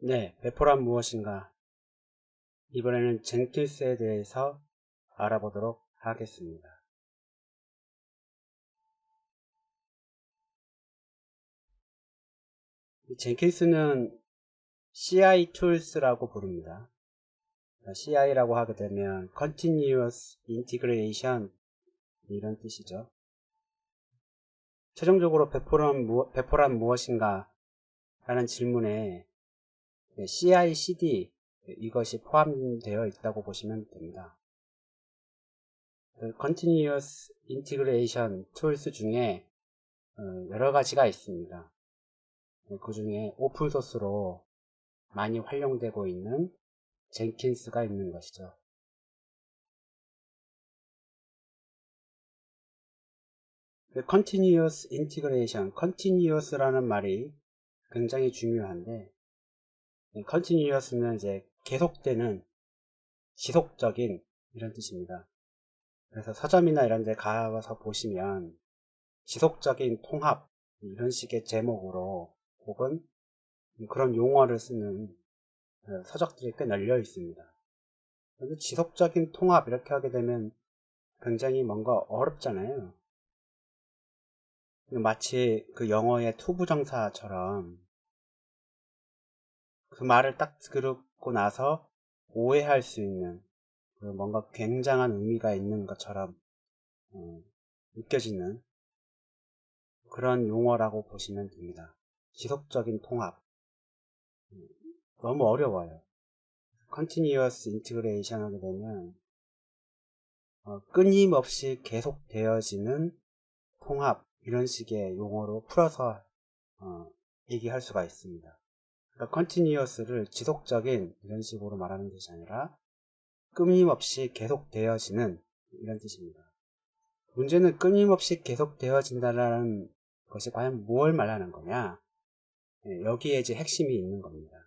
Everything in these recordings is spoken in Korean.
네, 배포란 무엇인가? 이번에는 젠킨스에 대해서 알아보도록 하겠습니다. 젠킨스는 CI 툴스라고 부릅니다. CI라고 하게 되면 Continuous Integration 이런 뜻이죠. 최종적으로 배포란 무엇인가? 라는 질문에 CI/CD 이것이 포함되어 있다고 보시면 됩니다. Continuous Integration Tools 중에 여러 가지가 있습니다. 그 중에 오픈소스로 많이 활용되고 있는 젠킨스가 있는 것이죠. Continuous Integration, Continuous라는 말이 굉장히 중요한데, Continuous는 이제 계속되는, 지속적인 이런 뜻입니다. 그래서 서점이나 이런 데 가서 보시면 지속적인 통합 이런 식의 제목으로 혹은 그런 용어를 쓰는 서적들이 꽤 널려 있습니다. 그런데 지속적인 통합 이렇게 하게 되면 굉장히 뭔가 어렵잖아요. 마치 그 영어의 투부정사처럼 그 말을 딱 듣고 나서 오해할 수 있는 뭔가 굉장한 의미가 있는 것처럼 느껴지는 그런 용어라고 보시면 됩니다. 지속적인 통합. 너무 어려워요. Continuous Integration 하게 되면 끊임없이 계속되어지는 통합 이런 식의 용어로 풀어서 얘기할 수가 있습니다. 그러니까 continuous를 지속적인 이런 식으로 말하는 것이 아니라 끊임없이 계속되어지는 이런 뜻입니다. 문제는 끊임없이 계속되어진다는 것이 과연 뭘 말하는 거냐? 여기에 이제 핵심이 있는 겁니다.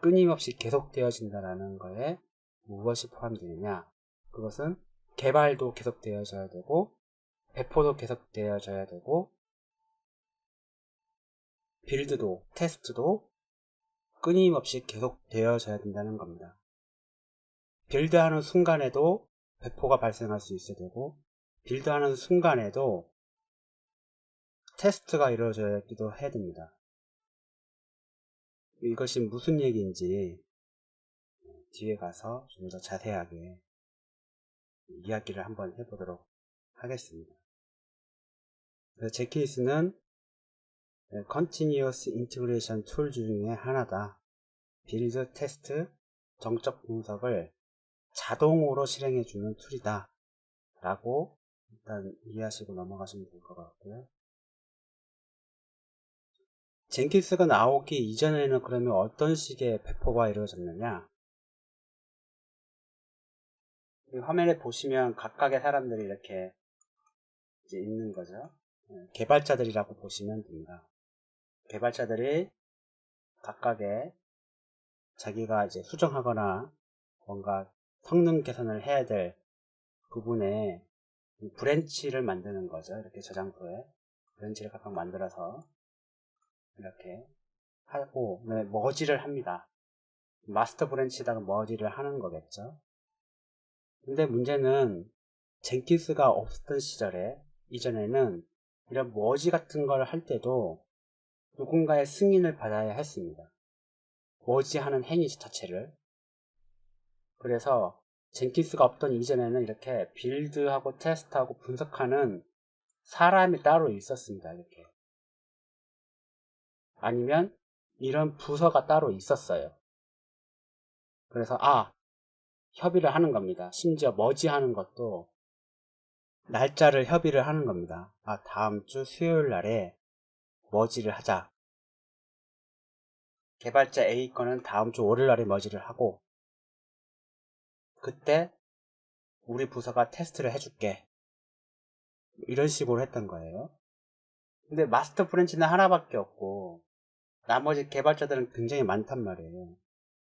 끊임없이 계속되어진다는 거에 무엇이 포함되느냐? 그것은 개발도 계속되어져야 되고 배포도 계속되어져야 되고 빌드도 테스트도 끊임없이 계속되어져야 된다는 겁니다. 빌드하는 순간에도 배포가 발생할 수 있어야 되고 빌드하는 순간에도 테스트가 이루어져야기도 해야 됩니다. 이것이 무슨 얘기인지 뒤에 가서 좀 더 자세하게 이야기를 한번 해보도록 하겠습니다. 그래서 제 케이스는 Continuous Integration 툴 중에 하나다. 빌드, 테스트, 정적 분석을 자동으로 실행해주는 툴이다 라고 일단 이해하시고 넘어가시면 될 것 같고요. 젠킨스가 나오기 이전에는 그러면 어떤 식의 배포가 이루어졌느냐? 이 화면에 보시면 각각의 사람들이 이렇게 이제 있는 거죠. 개발자들이라고 보시면 됩니다. 개발자들이 각각의 자기가 이제 수정하거나 뭔가 성능 개선을 해야 될 부분에 브랜치를 만드는 거죠. 이렇게 저장소에 브랜치를 각각 만들어서 이렇게 하고 머지를 합니다. 마스터 브랜치에다가 머지를 하는 거겠죠. 근데 문제는 젠킨스가 없었던 시절에 이전에는 이런 머지 같은 걸 할 때도 누군가의 승인을 받아야 했습니다. 머지하는 행위 자체를. 그래서 젠킨스가 없던 이전에는 이렇게 빌드하고 테스트하고 분석하는 사람이 따로 있었습니다. 이렇게. 아니면 이런 부서가 따로 있었어요. 그래서 협의를 하는 겁니다. 심지어 머지하는 것도 날짜를 협의를 하는 겁니다. 다음 주 수요일 날에 머지를 하자. 개발자 A 거는 다음 주 월요일 날에 머지를 하고 그때 우리 부서가 테스트를 해줄게. 이런 식으로 했던 거예요. 근데 마스터 브랜치는 하나밖에 없고 나머지 개발자들은 굉장히 많단 말이에요.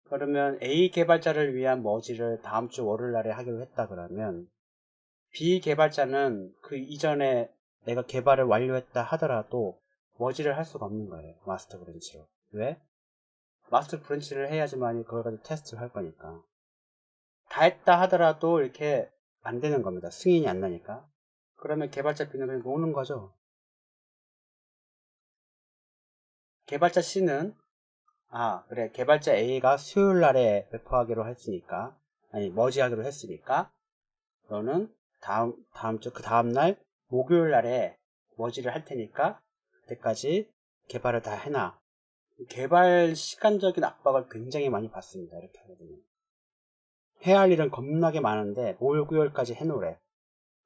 그러면 A 개발자를 위한 머지를 다음 주 월요일 날에 하기로 했다 그러면 B 개발자는 그 이전에 내가 개발을 완료했다 하더라도 머지를 할 수가 없는 거예요. 마스터 브랜치로. 왜? 마스터 브랜치를 해야지만 그걸 가지고 테스트를 할 거니까. 다 했다 하더라도 이렇게 안 되는 겁니다. 승인이 안 나니까. 그러면 개발자 B는 그냥 노는 거죠. 개발자 C는 그래, 개발자 A가 수요일 날에 배포하기로 했으니까, 아니 머지하기로 했으니까 너는 다음 주 그 다음날 목요일 날에 머지를 할 테니까 그때까지 개발을 다 해놔. 개발 시간적인 압박을 굉장히 많이 받습니다. 이렇게 하거든요. 해야 할 일은 겁나게 많은데 목요일까지 해놓으래.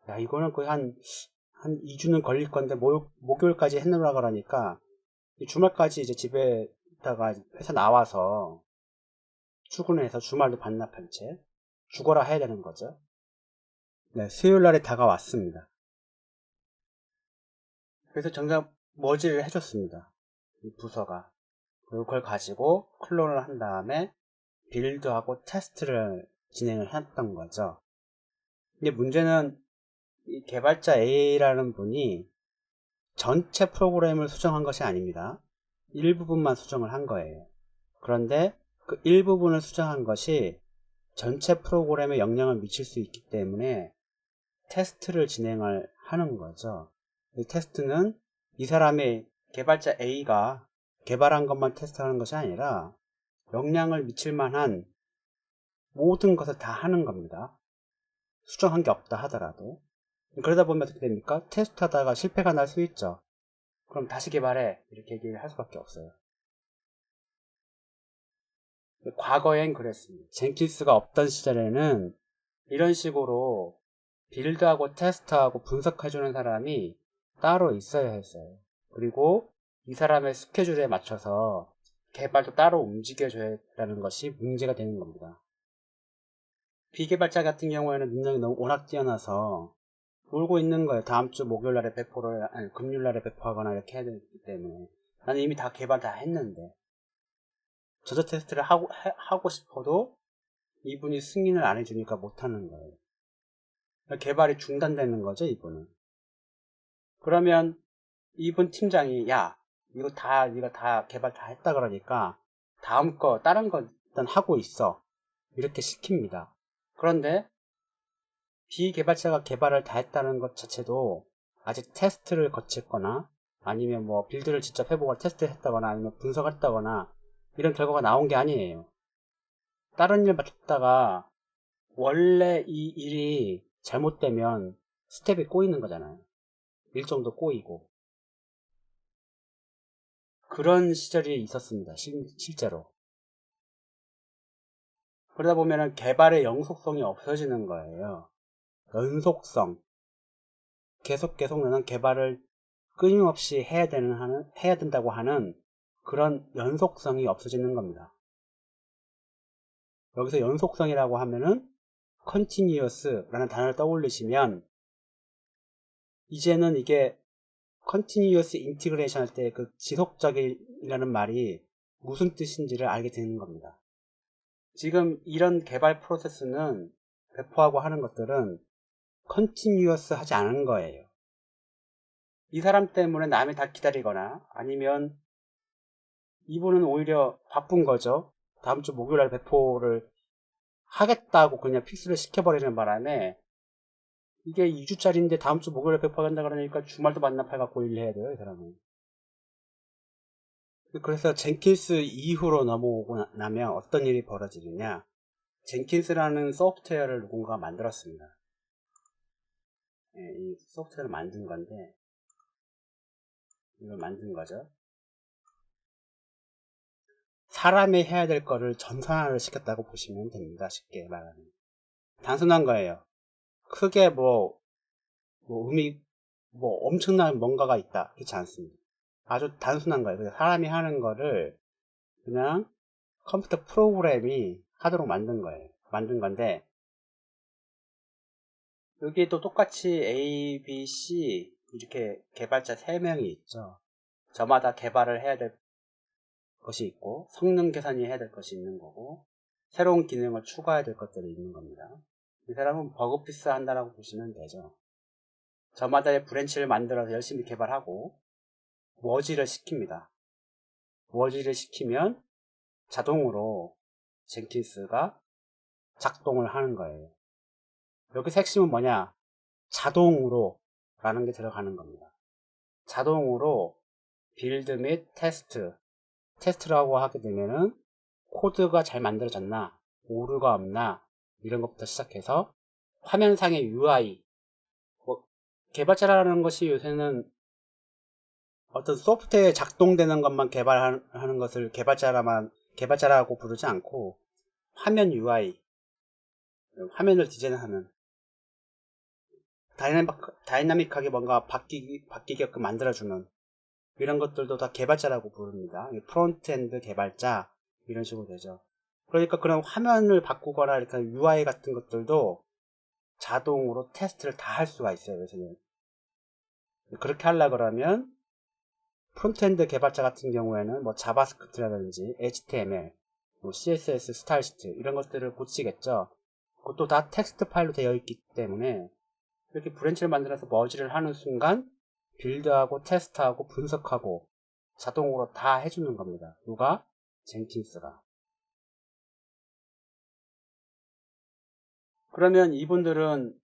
야, 이거는 거의 한 2주는 걸릴 건데 목요일까지 해놓으라 그러니까 주말까지 이제 집에 있다가 회사 나와서 출근해서 주말도 반납한 채 죽어라 해야 되는 거죠. 네, 수요일 날에 다가왔습니다. 그래서 정작 머지를 해줬습니다. 이 부서가. 그리고 그걸 가지고 클론을 한 다음에 빌드하고 테스트를 진행을 했던 거죠. 근데 문제는 이 개발자 A라는 분이 전체 프로그램을 수정한 것이 아닙니다. 일부분만 수정을 한 거예요. 그런데 그 일부분을 수정한 것이 전체 프로그램에 영향을 미칠 수 있기 때문에 테스트를 진행을 하는 거죠. 이 테스트는 이 사람의 개발자 A가 개발한 것만 테스트하는 것이 아니라 영향을 미칠 만한 모든 것을 다 하는 겁니다. 수정한 게 없다 하더라도. 그러다 보면 어떻게 됩니까? 테스트하다가 실패가 날 수 있죠. 그럼 다시 개발해. 이렇게 얘기를 할 수밖에 없어요. 과거엔 그랬습니다. 젠킨스가 없던 시절에는 이런 식으로 빌드하고 테스트하고 분석해주는 사람이 따로 있어야 했어요. 그리고 이 사람의 스케줄에 맞춰서 개발도 따로 움직여줘야 한다는 것이 문제가 되는 겁니다. 비개발자 같은 경우에는 능력이 너무 워낙 뛰어나서 놀고 있는 거예요. 다음 주 목요일날에 배포를, 아니, 금요일날에 배포하거나 이렇게 해야 되기 때문에. 나는 이미 다 개발 다 했는데. 저저 테스트를 하고 싶어도 이분이 승인을 안 해주니까 못하는 거예요. 개발이 중단되는 거죠, 이분은. 그러면 이분 팀장이, 야, 네가 다 개발 다 했다 그러니까 다음 거, 다른 거 일단 하고 있어. 이렇게 시킵니다. 그런데 비개발자가 개발을 다 했다는 것 자체도 아직 테스트를 거쳤거나 아니면 뭐 빌드를 직접 해보고 테스트를 했다거나 아니면 분석했다거나 이런 결과가 나온 게 아니에요. 다른 일 맡았다가 원래 이 일이 잘못되면 스텝이 꼬이는 거잖아요. 일정도 꼬이고 그런 시절이 있었습니다. 실제로. 그러다 보면은 개발의 영속성이 없어지는 거예요. 연속성. 계속 나는 개발을 끊임없이 해야 된다고 하는 그런 연속성이 없어지는 겁니다. 여기서 연속성이라고 하면은 continuous라는 단어를 떠올리시면 이제는 이게 continuous integration 할 때 그 지속적이라는 말이 무슨 뜻인지를 알게 되는 겁니다. 지금 이런 개발 프로세스는 배포하고 하는 것들은 continuous 하지 않은 거예요. 이 사람 때문에 남이 다 기다리거나 아니면 이분은 오히려 바쁜 거죠. 다음 주 목요일날 배포를 하겠다고 그냥 픽스를 시켜버리는 바람에 이게 2주짜리인데 다음 주 목요일에 배포한다 그러니까 주말도 반납해갖고 일해야 돼요, 이 사람은. 그래서 젠킨스 이후로 넘어오고 나면 어떤 일이 벌어지느냐. 젠킨스라는 소프트웨어를 누군가가 만들었습니다. 예, 이 소프트웨어를 만든 건데 이걸 만든 거죠. 사람이 해야 될 거를 전산화를 시켰다고 보시면 됩니다. 쉽게 말하면. 단순한 거예요. 크게 엄청난 뭔가가 있다. 그렇지 않습니다. 아주 단순한 거예요. 그래서 사람이 하는 거를 그냥 컴퓨터 프로그램이 하도록 만든 거예요. 만든 건데, 여기도 똑같이 A, B, C 이렇게 개발자 3명이 있죠. 저마다 개발을 해야 될 것이 있고 성능 개선이 해야 될 것이 있는 거고 새로운 기능을 추가해야 될 것들이 있는 겁니다. 이 사람은 버그피스 한다라고 보시면 되죠. 저마다의 브랜치를 만들어서 열심히 개발하고 머지를 시킵니다. 머지를 시키면 자동으로 젠킨스가 작동을 하는 거예요. 여기서 핵심은 뭐냐? 자동으로 라는 게 들어가는 겁니다. 자동으로 빌드 및 테스트라고 하게 되면은 코드가 잘 만들어졌나, 오류가 없나, 이런 것부터 시작해서 화면상의 UI, 개발자라는 것이 요새는 어떤 소프트웨어 작동되는 것만 개발하는 것을 개발자라고 부르지 않고 화면 UI, 화면을 디자인하는 다이나믹하게 뭔가 바뀌게끔 만들어주는 이런 것들도 다 개발자라고 부릅니다. 프론트엔드 개발자 이런 식으로 되죠. 그러니까 그런 화면을 바꾸거나 이렇게 UI 같은 것들도 자동으로 테스트를 다 할 수가 있어요. 요새는 그렇게 하려 그러면 프론트엔드 개발자 같은 경우에는 뭐 자바스크립트라든지 HTML, 뭐 CSS, 스타일 시트 이런 것들을 고치겠죠. 그것도 다 텍스트 파일로 되어 있기 때문에 이렇게 브랜치를 만들어서 머지를 하는 순간 빌드하고 테스트하고 분석하고 자동으로 다 해주는 겁니다. 누가? 젠킨스가. 그러면 이분들은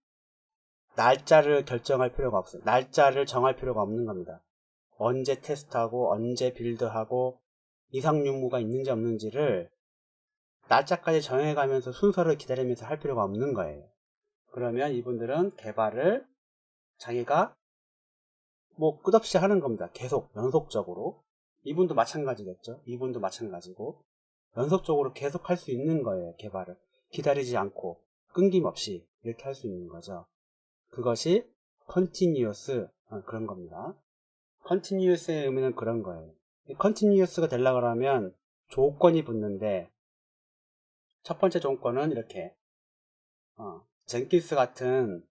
날짜를 결정할 필요가 없어요. 날짜를 정할 필요가 없는 겁니다. 언제 테스트하고 언제 빌드하고 이상 유무가 있는지 없는지를 날짜까지 정해가면서 순서를 기다리면서 할 필요가 없는 거예요. 그러면 이분들은 개발을 자기가 뭐 끝없이 하는 겁니다. 계속 연속적으로. 이분도 마찬가지겠죠. 이분도 마찬가지고 연속적으로 계속 할 수 있는 거예요. 개발을 기다리지 않고 끊김없이 이렇게 할 수 있는 거죠. 그것이 컨티니어스 그런 겁니다. 컨티니어스의 의미는 그런 거예요. 컨티니어스가 되려고 하면 조건이 붙는데 첫 번째 조건은 이렇게 젠킨스 같은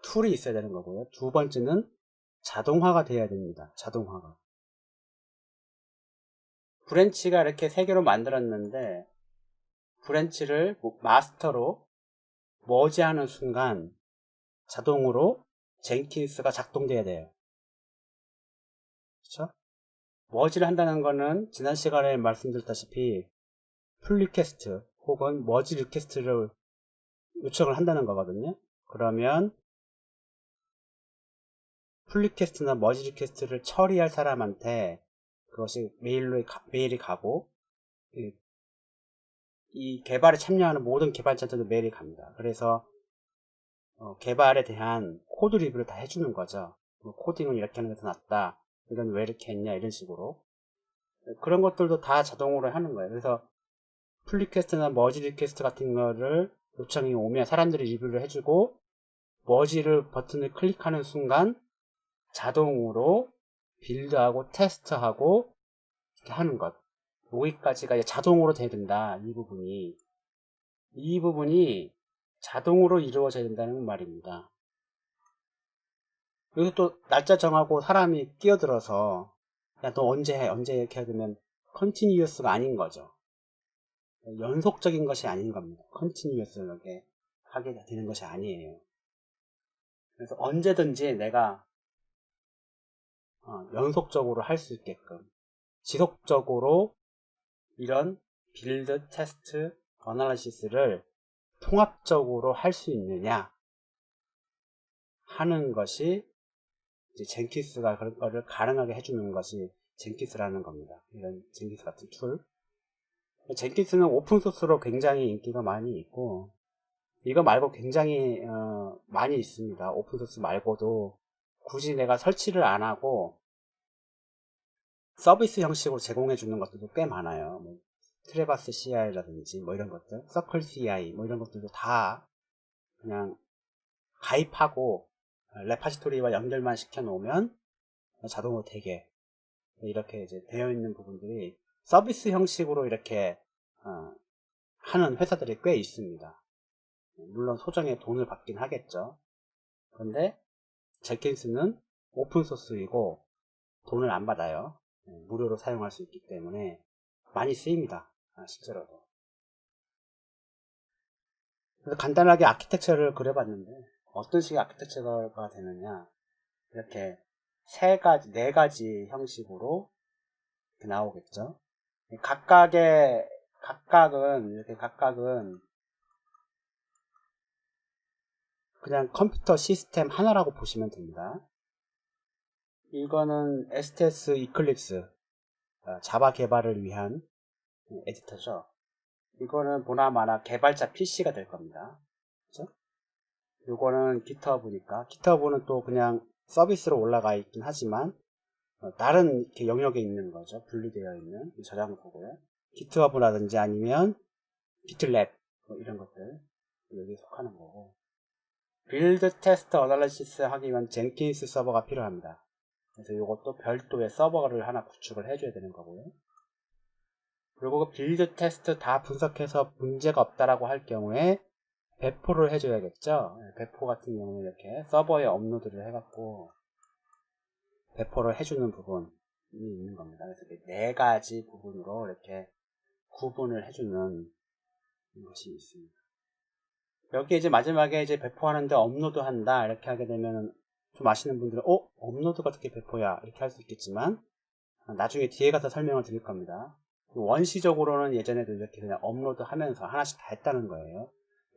툴이 있어야 되는 거고요. 두 번째는 자동화가 돼야 됩니다. 자동화가. 브랜치가 이렇게 세 개로 만들었는데 브랜치를 마스터로 머지하는 순간 자동으로 젠킨스가 작동돼야 돼요. 그렇죠? 머지를 한다는 거는 지난 시간에 말씀드렸다시피 풀 리퀘스트 혹은 머지 리퀘스트를 요청을 한다는 거거든요. 그러면 풀 리퀘스트나 머지 리퀘스트를 처리할 사람한테 그것이 메일이 가고 이 개발에 참여하는 모든 개발자들도 메일이 갑니다. 그래서 개발에 대한 코드 리뷰를 다 해주는 거죠. 코딩은 이렇게 하는 게 더 낫다. 이건 왜 이렇게 했냐 이런 식으로 그런 것들도 다 자동으로 하는 거예요. 그래서 풀 리퀘스트나 머지 리퀘스트 같은 거를 요청이 오면 사람들이 리뷰를 해주고 머지를 버튼을 클릭하는 순간 자동으로 빌드하고 테스트하고 이렇게 하는 것 여기까지가 자동으로 돼야 된다. 이 부분이 자동으로 이루어져야 된다는 말입니다. 여기서 또 날짜 정하고 사람이 끼어들어서 야 너 언제 해 언제 이렇게 하면 컨티니어스가 아닌 거죠. 연속적인 것이 아닌 겁니다. 컨티니어스하게 하게 되는 것이 아니에요. 그래서 언제든지 내가 연속적으로 할 수 있게끔 지속적으로 이런 빌드, 테스트, 어널리시스를 통합적으로 할 수 있느냐 하는 것이 이제 젠킨스가 그런 거를 가능하게 해주는 것이 젠킨스라는 겁니다. 이런 젠킨스 같은 툴. 젠킨스는 오픈소스로 굉장히 인기가 많이 있고 이거 말고 굉장히 많이 있습니다. 오픈소스 말고도 굳이 내가 설치를 안 하고 서비스 형식으로 제공해 주는 것들도 꽤 많아요. 뭐, 트레바스 CI라든지 뭐 이런 것들, 서클 CI 뭐 이런 것들도 다 그냥 가입하고 레파지토리와 연결만 시켜 놓으면 자동으로 되게 이렇게 이제 되어 있는 부분들이 서비스 형식으로 이렇게 하는 회사들이 꽤 있습니다. 물론 소정의 돈을 받긴 하겠죠. 그런데 젠킨스는 오픈소스이고 돈을 안 받아요. 무료로 사용할 수 있기 때문에 많이 쓰입니다. 실제로도. 그래서 간단하게 아키텍처를 그려봤는데 어떤 식의 아키텍처가 되느냐 이렇게 네 가지 형식으로 이렇게 나오겠죠. 각각은 그냥 컴퓨터 시스템 하나라고 보시면 됩니다. 이거는 STS 이클립스 자바 개발을 위한 에디터죠. 이거는 보나마나 개발자 PC가 될 겁니다. 그렇죠? 이거는 GitHub니까 GitHub는 또 그냥 서비스로 올라가 있긴 하지만 다른 이렇게 영역에 있는 거죠. 분리되어 있는 저장소고요. GitHub라든지 아니면 GitLab 이런 것들 여기에 속하는 거고, 빌드 테스트 어널리시스 하기 위한 젠킨스 서버가 필요합니다. 그래서 이것도 별도의 서버를 하나 구축을 해줘야 되는 거고요. 그리고 빌드 테스트 다 분석해서 문제가 없다라고 할 경우에 배포를 해줘야겠죠. 배포 같은 경우는 이렇게 서버에 업로드를 해갖고 배포를 해주는 부분이 있는 겁니다. 그래서 네 가지 부분으로 이렇게 구분을 해주는 것이 있습니다. 여기 이제 마지막에 이제 배포하는데 업로드 한다 이렇게 하게 되면 좀 아시는 분들은 업로드가 어떻게 배포야 이렇게 할 수 있겠지만 나중에 뒤에 가서 설명을 드릴 겁니다. 원시적으로는 예전에도 이렇게 그냥 업로드 하면서 하나씩 다 했다는 거예요.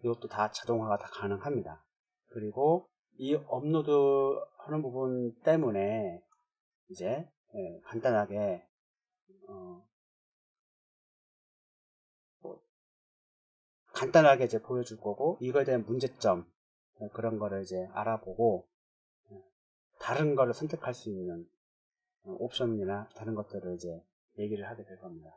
이것도 다 자동화가 다 가능합니다. 그리고 이 업로드 하는 부분 때문에 이제 간단하게 간단하게 이제 보여줄 거고, 이거에 대한 문제점 그런 거를 이제 알아보고 다른 거를 선택할 수 있는 옵션이나 다른 것들을 이제 얘기를 하게 될 겁니다.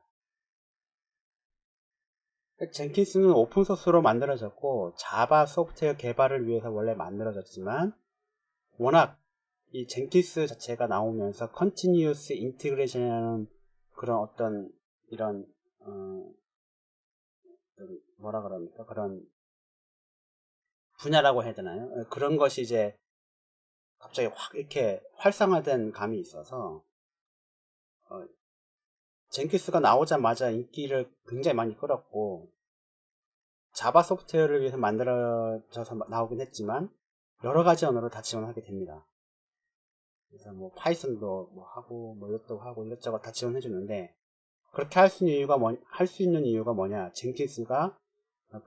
젠킨스는 오픈소스로 만들어졌고 자바 소프트웨어 개발을 위해서 원래 만들어졌지만, 워낙 이 젠킨스 자체가 나오면서 컨티뉴어스 인티그레이션이라는 그런 어떤 이런 뭐라 그럽니까, 그런 분야라고 해야 되나요? 그런 것이 이제 갑자기 확 이렇게 활성화된 감이 있어서 젠킨스가 나오자마자 인기를 굉장히 많이 끌었고, 자바 소프트웨어를 위해서 만들어져서 나오긴 했지만 여러 가지 언어를 다 지원하게 됩니다. 그래서 뭐 파이썬도 뭐 하고 뭐 이것도 하고 이것저것 다 지원해 주는데, 그렇게 할 수 있는 이유가 뭐냐? 젠킨스가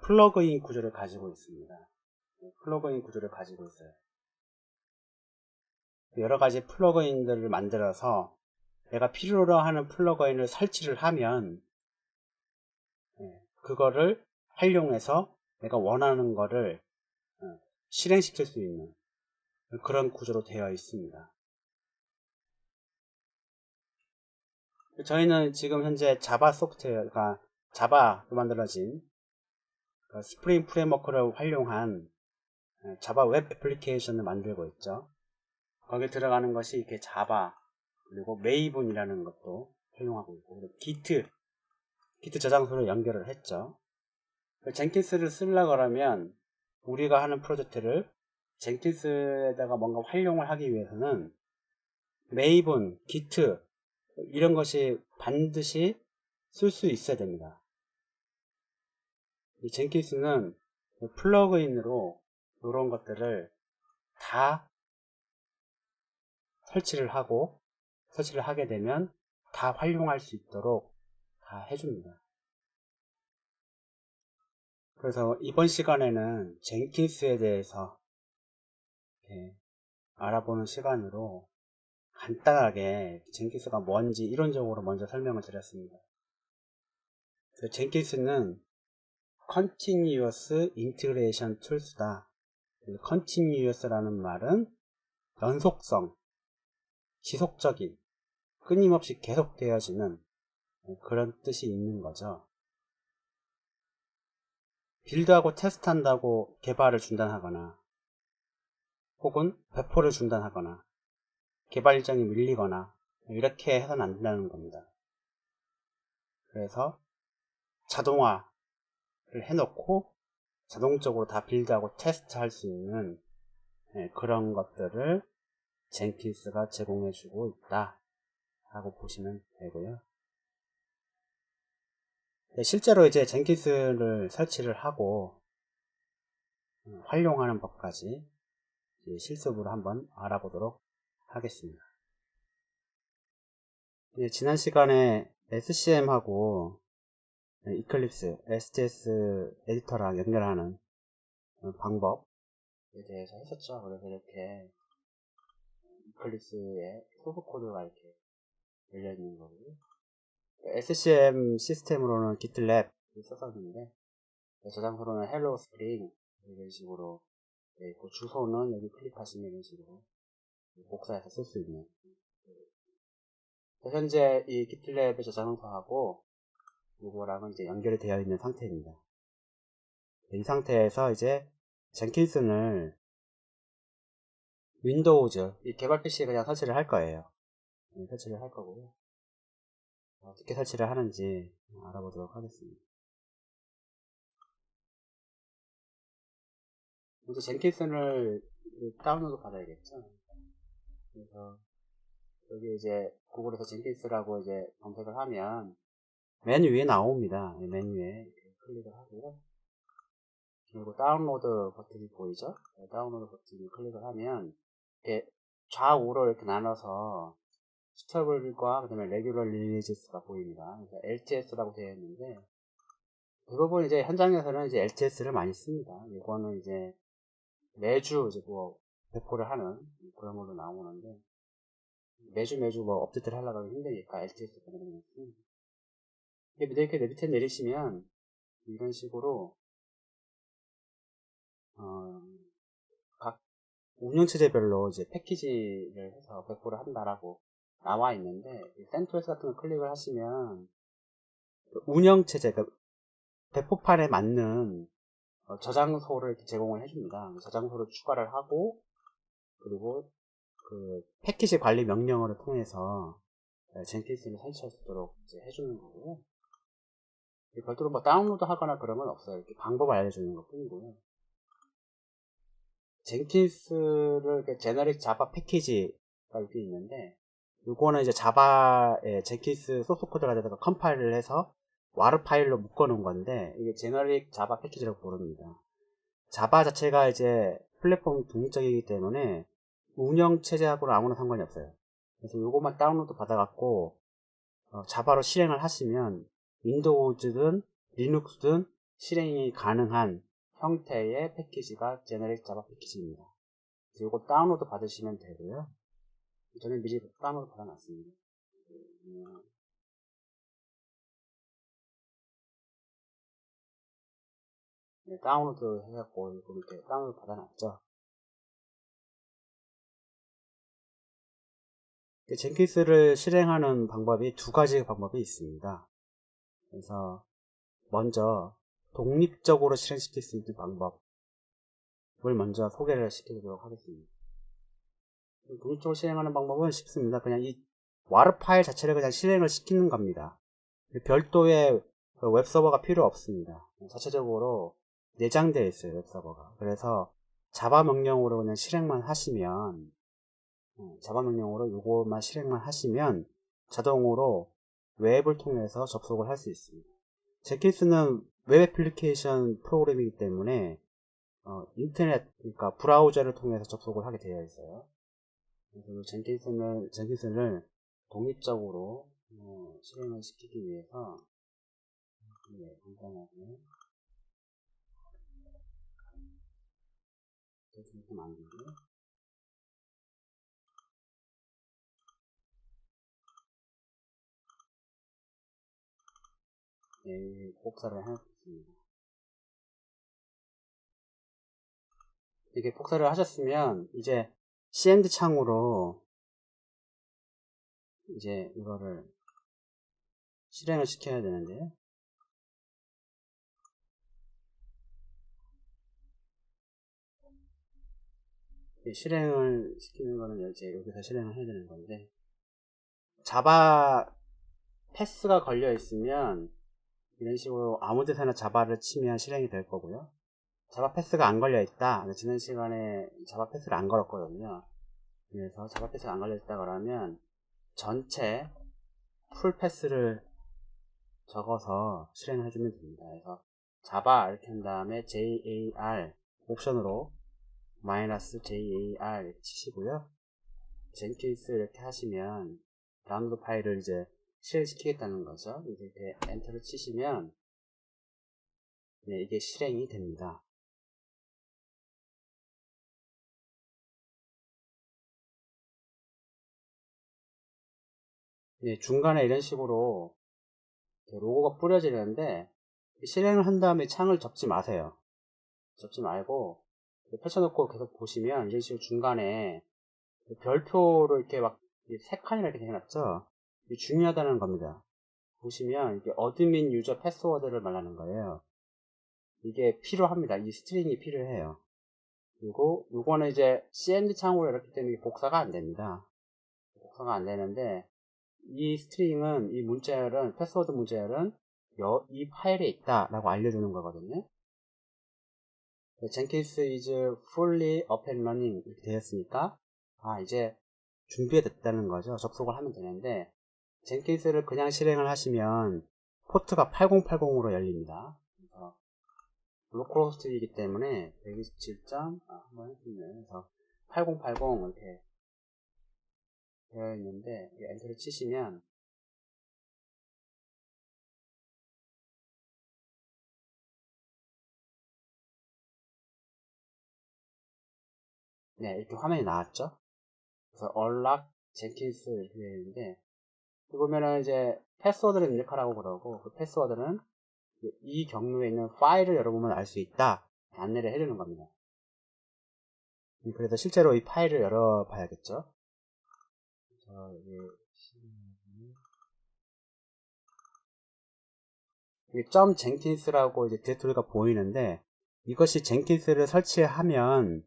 플러그인 구조를 가지고 있습니다. 플러그인 구조를 가지고 있어요. 여러 가지 플러그인들을 만들어서 내가 필요로 하는 플러그인을 설치를 하면 그거를 활용해서 내가 원하는 거를 실행시킬 수 있는 그런 구조로 되어 있습니다. 저희는 지금 현재 자바 소프트웨어가 자바로 만들어진 스프링 프레임워크를 활용한 자바 웹 애플리케이션을 만들고 있죠. 거기에 들어가는 것이 이렇게 자바, 그리고 메이븐이라는 것도 활용하고 있고, 그리고 기트 저장소로 연결을 했죠. 젠킨스를 쓰려고 그러면 우리가 하는 프로젝트를 젠킨스에다가 뭔가 활용을 하기 위해서는 메이븐, 기트 이런 것이 반드시 쓸 수 있어야 됩니다. 이 젠킨스는 플러그인으로 이런 것들을 다 설치를 하게 되면 다 활용할 수 있도록 다 해줍니다. 그래서 이번 시간에는 젠킨스에 대해서 알아보는 시간으로 간단하게 젠킨스가 뭔지 이론적으로 먼저 설명을 드렸습니다. 젠킨스는 Continuous Integration Tools다. Continuous라는 말은 연속성, 지속적인, 끊임없이 계속되어지는 그런 뜻이 있는 거죠. 빌드하고 테스트한다고 개발을 중단하거나 혹은 배포를 중단하거나 개발 일정이 밀리거나 이렇게 해서는 안 된다는 겁니다. 그래서 자동화를 해놓고 자동적으로 다 빌드하고 테스트할 수 있는 그런 것들을 젠킨스가 제공해주고 있다 라고 보시면 되고요. 실제로 이제 젠킨스를 설치를 하고 활용하는 법까지 실습으로 한번 알아보도록 하겠습니다. 지난 시간에 SCM하고 이클립스, SJS 에디터랑 연결하는 방법에 대해서 했었죠. 그래서 이렇게 이클립스에 소스 코드가 이렇게 열려있는 거고요. SCM 시스템으로는 GitLab 썼었는데, 저장소로는 헬로 스프링 이런 식으로, 그 주소는 여기 클릭하시면 이런 식으로 복사해서 쓸 수 있는. 현재 이 GitLab의 저장소하고 이거랑은 이제 연결이 되어 있는 상태입니다. 이 상태에서 이제 젠킨슨을 윈도우즈 이 개발 PC에 그냥 설치를 할 거예요. 설치를 할 거고요. 어떻게 설치를 하는지 알아보도록 하겠습니다. 이제 젠킨슨을 다운로드 받아야겠죠. 그래서 여기 이제 구글에서 젠킨스라고 이제 검색을 하면 맨 위에 나옵니다. 맨 위에 이렇게 클릭을 하고요. 그리고 다운로드 버튼이 보이죠? 다운로드 버튼을 클릭을 하면 이렇게 좌우로 이렇게 나눠서 스테이블과 그다음에 레귤러 릴리지스가 보입니다. 그래서 LTS라고 되어 있는데 대부분 이제 현장에서는 이제 LTS를 많이 씁니다. 이거는 이제 매주 이제 뭐 배포를 하는 그런 걸로 나오는데 매주 뭐 업데이트를 하려고 하면 힘드니까 LTS 그런 거 씁니다. 이렇게 밑에 내리시면 이런 식으로 각 운영체제별로 이제 패키지를 해서 배포를 한다라고 나와 있는데 CentOS 같은 거 클릭을 하시면 운영체제, 그러니까 배포판에 맞는 저장소를 이렇게 제공을 해줍니다. 저장소를 추가를 하고 그리고 그 패키지 관리 명령어를 통해서 젠킨스를 설치할 수 있도록 이제 해주는 거고요. 별도로 뭐 다운로드 하거나 그런 건 없어요. 이렇게 방법을 알려주는 것 뿐이고요. 젠킨스를 제너릭 자바 패키지가 이렇게 있는데 이거는 이제 자바의 젠킨스 소스 코드가 되다가 컴파일을 해서 와르 파일로 묶어 놓은 건데 이게 제너릭 자바 패키지라고 부릅니다. 자바 자체가 이제 플랫폼 독립적이기 때문에 운영 체제하고는 아무나 상관이 없어요. 그래서 이것만 다운로드 받아갖고 자바로 실행을 하시면 윈도우즈든 리눅스든 실행이 가능한 형태의 패키지가 제너릭 자바 패키지입니다. 이거 다운로드 받으시면 되고요. 저는 미리 다운로드 받아놨습니다. 네, 다운로드 해갖고 이렇게 다운로드 받아놨죠. 젠킨스를 실행하는 방법이 두 가지 방법이 있습니다. 그래서 먼저 독립적으로 실행시킬 수 있는 방법을 먼저 소개를 시키도록 하겠습니다. 독립적으로 실행하는 방법은 쉽습니다. 그냥 이 와르 파일 자체를 그냥 실행을 시키는 겁니다. 별도의 웹서버가 필요 없습니다. 자체적으로 내장되어 있어요, 웹서버가. 그래서 자바 명령으로 그냥 실행만 하시면 자바 명령으로 이것만 실행만 하시면 자동으로 웹을 통해서 접속을 할 수 있습니다. 젠킨스는 웹 애플리케이션 프로그램이기 때문에 인터넷, 그러니까 브라우저를 통해서 접속을 하게 되어 있어요. 그래서 젠킨스를 독립적으로 실행을 시키기 위해서 간단하게 이렇게 만들고요. 복사를 해놓습니다. 이게 복사를 하셨으면 이제 CMD 창으로 이제 이거를 실행을 시켜야 되는데 실행을 시키는 거는 이제 여기서 실행을 해야 되는 건데 자바 패스가 걸려 있으면 이런 식으로 아무 데서나 자바를 치면 실행이 될 거고요. 자바 패스가 안 걸려 있다. 지난 시간에 자바 패스를 안 걸었거든요. 그래서 자바 패스가 안 걸려 있다 그러면 전체 풀 패스를 적어서 실행을 해주면 됩니다. 그래서 자바 이렇게 한 다음에 jar 옵션으로 -jar 치시고요. 젠킨스 이렇게 하시면 다운로드 파일을 이제 실행시키겠다는 거죠. 이렇게 엔터를 치시면 네, 이게 실행이 됩니다. 네, 중간에 이런 식으로 로고가 뿌려지는데 실행을 한 다음에 창을 접지 마세요. 접지 말고 펼쳐놓고 계속 보시면 이런 식으로 중간에 별표를 이렇게 막 세 칸이나 이렇게 해놨죠. 이게 중요하다는 겁니다. 보시면 이게 어드민 유저 패스워드를 말하는 거예요. 이게 필요합니다. 이 스트링이 필요해요. 그리고 요거는 이제 cmd 창으로 이렇기 때문에 복사가 안 됩니다. 복사가 안 되는데 이 스트링은 이 문자열은 패스워드 문자열은 이 파일에 있다 라고 알려주는 거거든요. Jenkins is fully up and running 이렇게 되었으니까 이제 준비가 됐다는 거죠. 접속을 하면 되는데 젠킨스를 그냥 실행을 하시면 포트가 8080으로 열립니다. 그래서 로컬호스트이기 때문에 127점 한번 해보면 그래서 8080 이렇게 되어 있는데 엔터를 치시면 네, 이렇게 화면이 나왔죠. 그래서 unlock jenkins 이렇게 되어 있는데 보면은 이제 패스워드를 입력하라고 그러고 그 패스워드는 이 경로에 있는 파일을 열어보면 알 수 있다 안내를 해주는 겁니다. 그래서 실제로 이 파일을 열어봐야겠죠. 여기 .jenkins라고 이제 디렉토리가 보이는데 이것이 젠킨스를 설치하면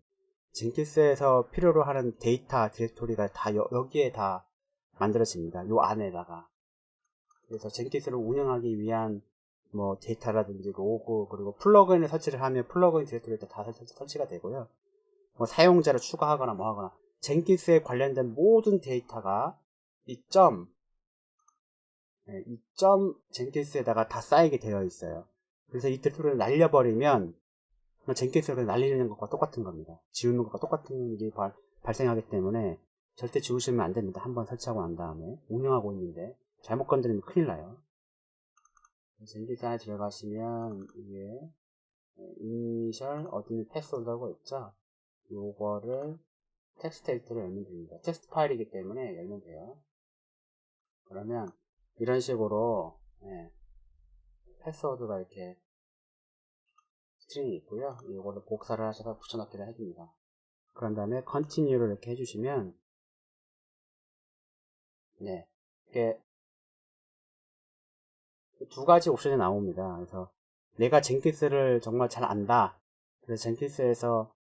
젠킨스에서 필요로 하는 데이터 디렉토리가 다 여기에 다 만들어집니다. 요 안에다가. 그래서 젠킨스를 운영하기 위한 뭐 데이터라든지 로그 그리고 플러그인을 설치를 하면 플러그인 디렉토리가 다 설치가 되고요. 뭐 사용자를 추가하거나 뭐 하거나 젠킨스에 관련된 모든 데이터가 이 젠킨스에다가 다 쌓이게 되어 있어요. 그래서 이 디렉토리를 날려버리면 젠킨스를 날리는 것과 똑같은 겁니다. 지우는 것과 똑같은 일이 발생하기 때문에 절대 지우시면 안 됩니다. 한번 설치하고 난 다음에 운영하고 있는데 잘못 건드리면 큰일 나요. 젠킨스 안에 들어가시면 이게 이니셜 어드민 패스워드라고 있죠. 요거를 텍스트 에디터로 열면 됩니다. 텍스트 파일이기 때문에 열면 돼요. 그러면 이런 식으로 패스워드가 이렇게 스트링이 있고요. 이거를 복사를 하셔서 붙여넣기를 해줍니다. 그런 다음에 continue를 이렇게 해주시면 네, 이게 두 가지 옵션이 나옵니다. 그래서 내가 젠킨스를 정말 잘 안다. 그래서 젠킨스에서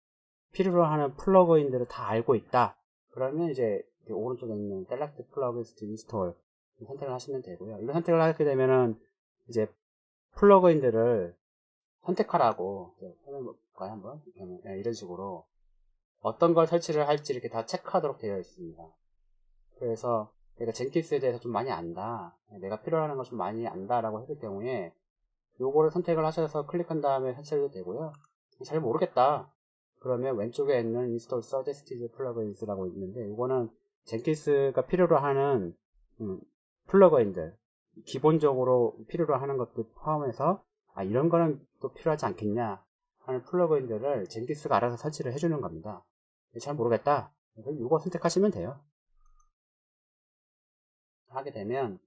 필요로 하는 플러그인들을 다 알고 있다. 그러면 이제 오른쪽에 있는 select plugins to install 선택을 하시면 되고요. 이거 선택을 하게 되면은 이제 플러그인들을 선택하라고 해볼까요 한번? 이런 식으로 어떤 걸 설치를 할지 이렇게 다 체크하도록 되어 있습니다. 그래서 내가 젠킨스에 대해서 좀 많이 안다, 내가 필요하는 걸 좀 많이 안다 라고 했을 경우에 요거를 선택을 하셔서 클릭한 다음에 설치해도 되고요. 잘 모르겠다 그러면 왼쪽에 있는 install suggested plugins 라고 있는데 이거는 젠킨스가 필요로 하는 플러그인들 기본적으로 필요로 하는 것들 포함해서 이런 거는 또 필요하지 않겠냐 하는 플러그인들을 젠킨스가 알아서 설치를 해주는 겁니다. 잘 모르겠다 이거 선택하시면 돼요. 하게 되면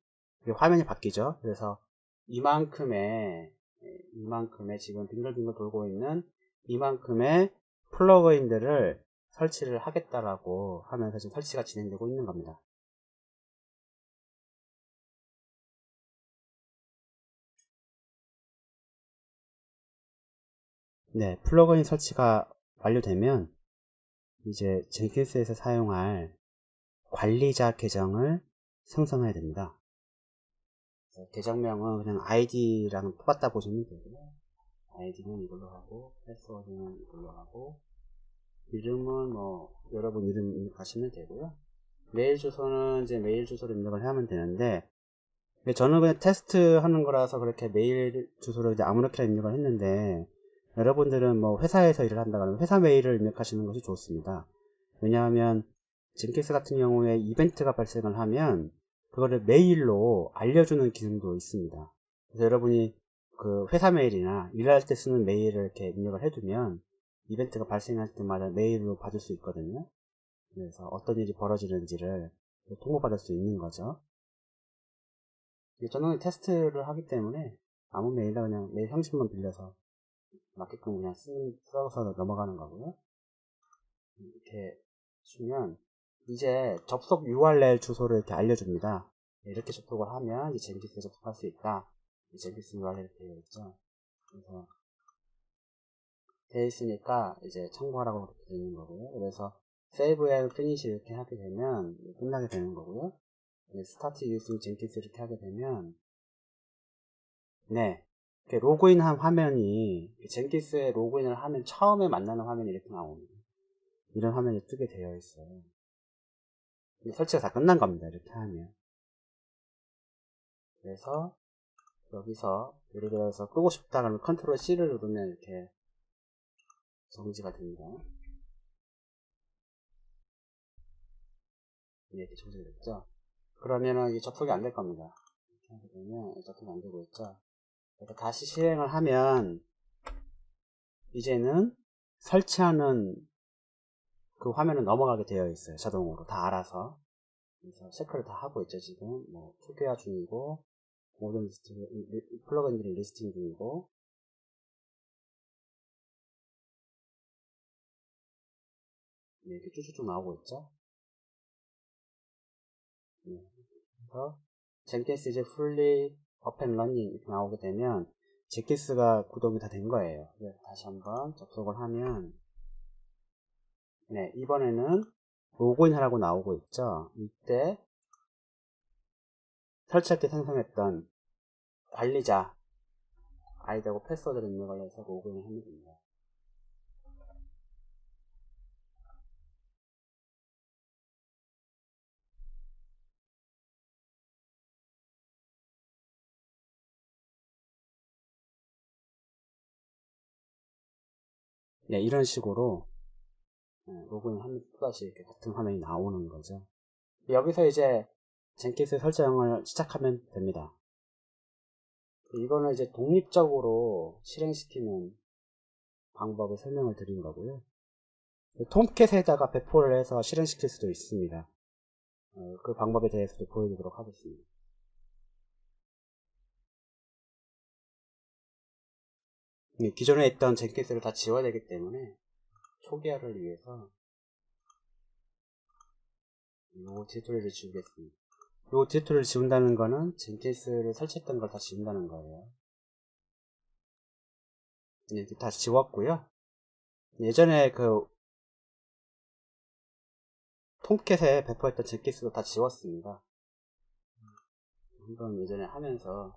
화면이 바뀌죠. 그래서 이만큼의 지금 빙글빙글 돌고 있는 이만큼의 플러그인들을 설치를 하겠다라고 하면서 지금 설치가 진행되고 있는 겁니다. 네, 플러그인 설치가 완료되면 이제 젠킨스에서 사용할 관리자 계정을 생성해야 됩니다. 계정명은 그냥 id랑 똑같다 보시면 되고요. id는 이걸로 하고 패스워드는 이걸로 하고 이름은 뭐 여러분 이름 입력하시면 되고요. 메일 주소는 이제 메일 주소를 입력을 하면 되는데 저는 그냥 테스트 하는 거라서 그렇게 메일 주소를 이제 아무렇게나 입력을 했는데 여러분들은 뭐 회사에서 일을 한다 그러면 회사 메일을 입력하시는 것이 좋습니다. 왜냐하면 젠킨스 같은 경우에 이벤트가 발생을 하면 그거를 메일로 알려주는 기능도 있습니다. 그래서 여러분이 그 회사 메일이나 일할 때 쓰는 메일을 이렇게 입력을 해두면 이벤트가 발생할 때마다 메일로 받을 수 있거든요. 그래서 어떤 일이 벌어지는지를 통보받을 수 있는 거죠. 저는 테스트를 하기 때문에 아무 메일이나 그냥 메일 형식만 빌려서 맞게끔 그냥 써서 넘어가는 거고요. 이렇게 주면 이제 접속 URL 주소를 이렇게 알려줍니다. 이렇게 접속을 하면 이제 젠키스에 접속할 수 있다. 젠키스 URL 이렇게 되어 있죠. 그래서 되어 있으니까 이제 참고하라고 그렇게 되는 거고요. 그래서 save and finish 이렇게 하게 되면 끝나게 되는 거고요. start using Jenkins 이렇게 하게 되면 네, 이렇게 로그인한 화면이 젠키스에 로그인을 하면 처음에 만나는 화면이 이렇게 나옵니다. 이런 화면이 뜨게 되어 있어요. 설치가 다 끝난 겁니다. 이렇게 하면. 그래서 여기서 예를 들어서 끄고 싶다 그러면 컨트롤 C를 누르면 이렇게 정지가 됩니다. 이렇게 정지가 됐죠. 그러면은 이게 접속이 안 될 겁니다. 이렇게 하게 되면 접속이 안 되고 있죠. 그래서 다시 실행을 하면 이제는 설치하는 그 화면은 넘어가게 되어 있어요. 자동으로 다 알아서. 그래서 체크를 다 하고 있죠. 지금 뭐 초기화 중이고 모든 리스트 플러그인들이 리스팅 중이고 이렇게 쭉쭉쭉 나오고 있죠. 그래서 젠키스 이제 fully up and running 이렇게 나오게 되면 젠키스가 구동이 다 된 거예요. 그래서 다시 한번 접속을 하면 네, 이번에는 로그인 하라고 나오고 있죠. 이때 설치할 때 생성했던 관리자 아이디하고 패스워드를 입력을 해서 로그인을 하면 됩니다. 네, 이런 식으로 로그인 하면 또다시 이렇게 같은 화면이 나오는 거죠. 여기서 이제 젠키스 설정을 시작하면 됩니다. 이거는 이제 독립적으로 실행시키는 방법을 설명을 드린 거고요. 톰캣에다가 배포를 해서 실행시킬 수도 있습니다. 그 방법에 대해서도 보여드리도록 하겠습니다. 기존에 있던 젠킨스를 다 지워야 되기 때문에 초기화를 위해서 이 디렉토리를 지우겠습니다. 이 디렉토리를 지운다는 거는 젠킨스를 설치했던 걸 다 지운다는 거예요. 이렇게 다 지웠고요. 예전에 그 톰캣에 배포했던 젠킨스도 다 지웠습니다. 한번 예전에 하면서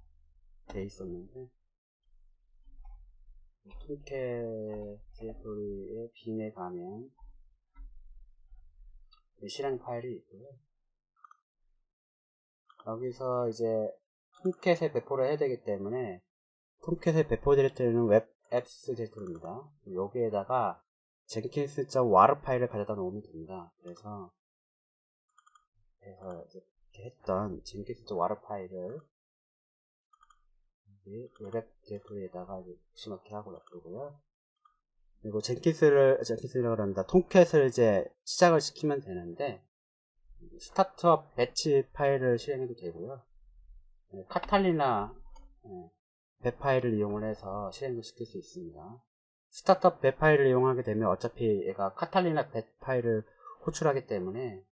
돼 있었는데 톰캣 디렉토리의 빈에 가면 실행 파일이 있고요. 여기서 이제 톰캣에 배포를 해야 되기 때문에 톰캣에 배포될 때는 웹 앱스 디렉토리입니다. 여기에다가 jenkins.war 파일을 가져다 놓으면 됩니다. 그래서 이렇게 했던 jenkins.war 파일을 웹 디렉토리에다가 붙여넣기 하고 놔두고요. 그리고 젠킨스라고 합니다. 톰캣을 이제 시작을 시키면 되는데 스타트업 배치 파일을 실행해도 되고요. 카탈리나 배 파일을 이용을 해서 실행을 시킬 수 있습니다. 스타트업 배 파일을 이용하게 되면 어차피 얘가 카탈리나 배 파일을 호출하기 때문에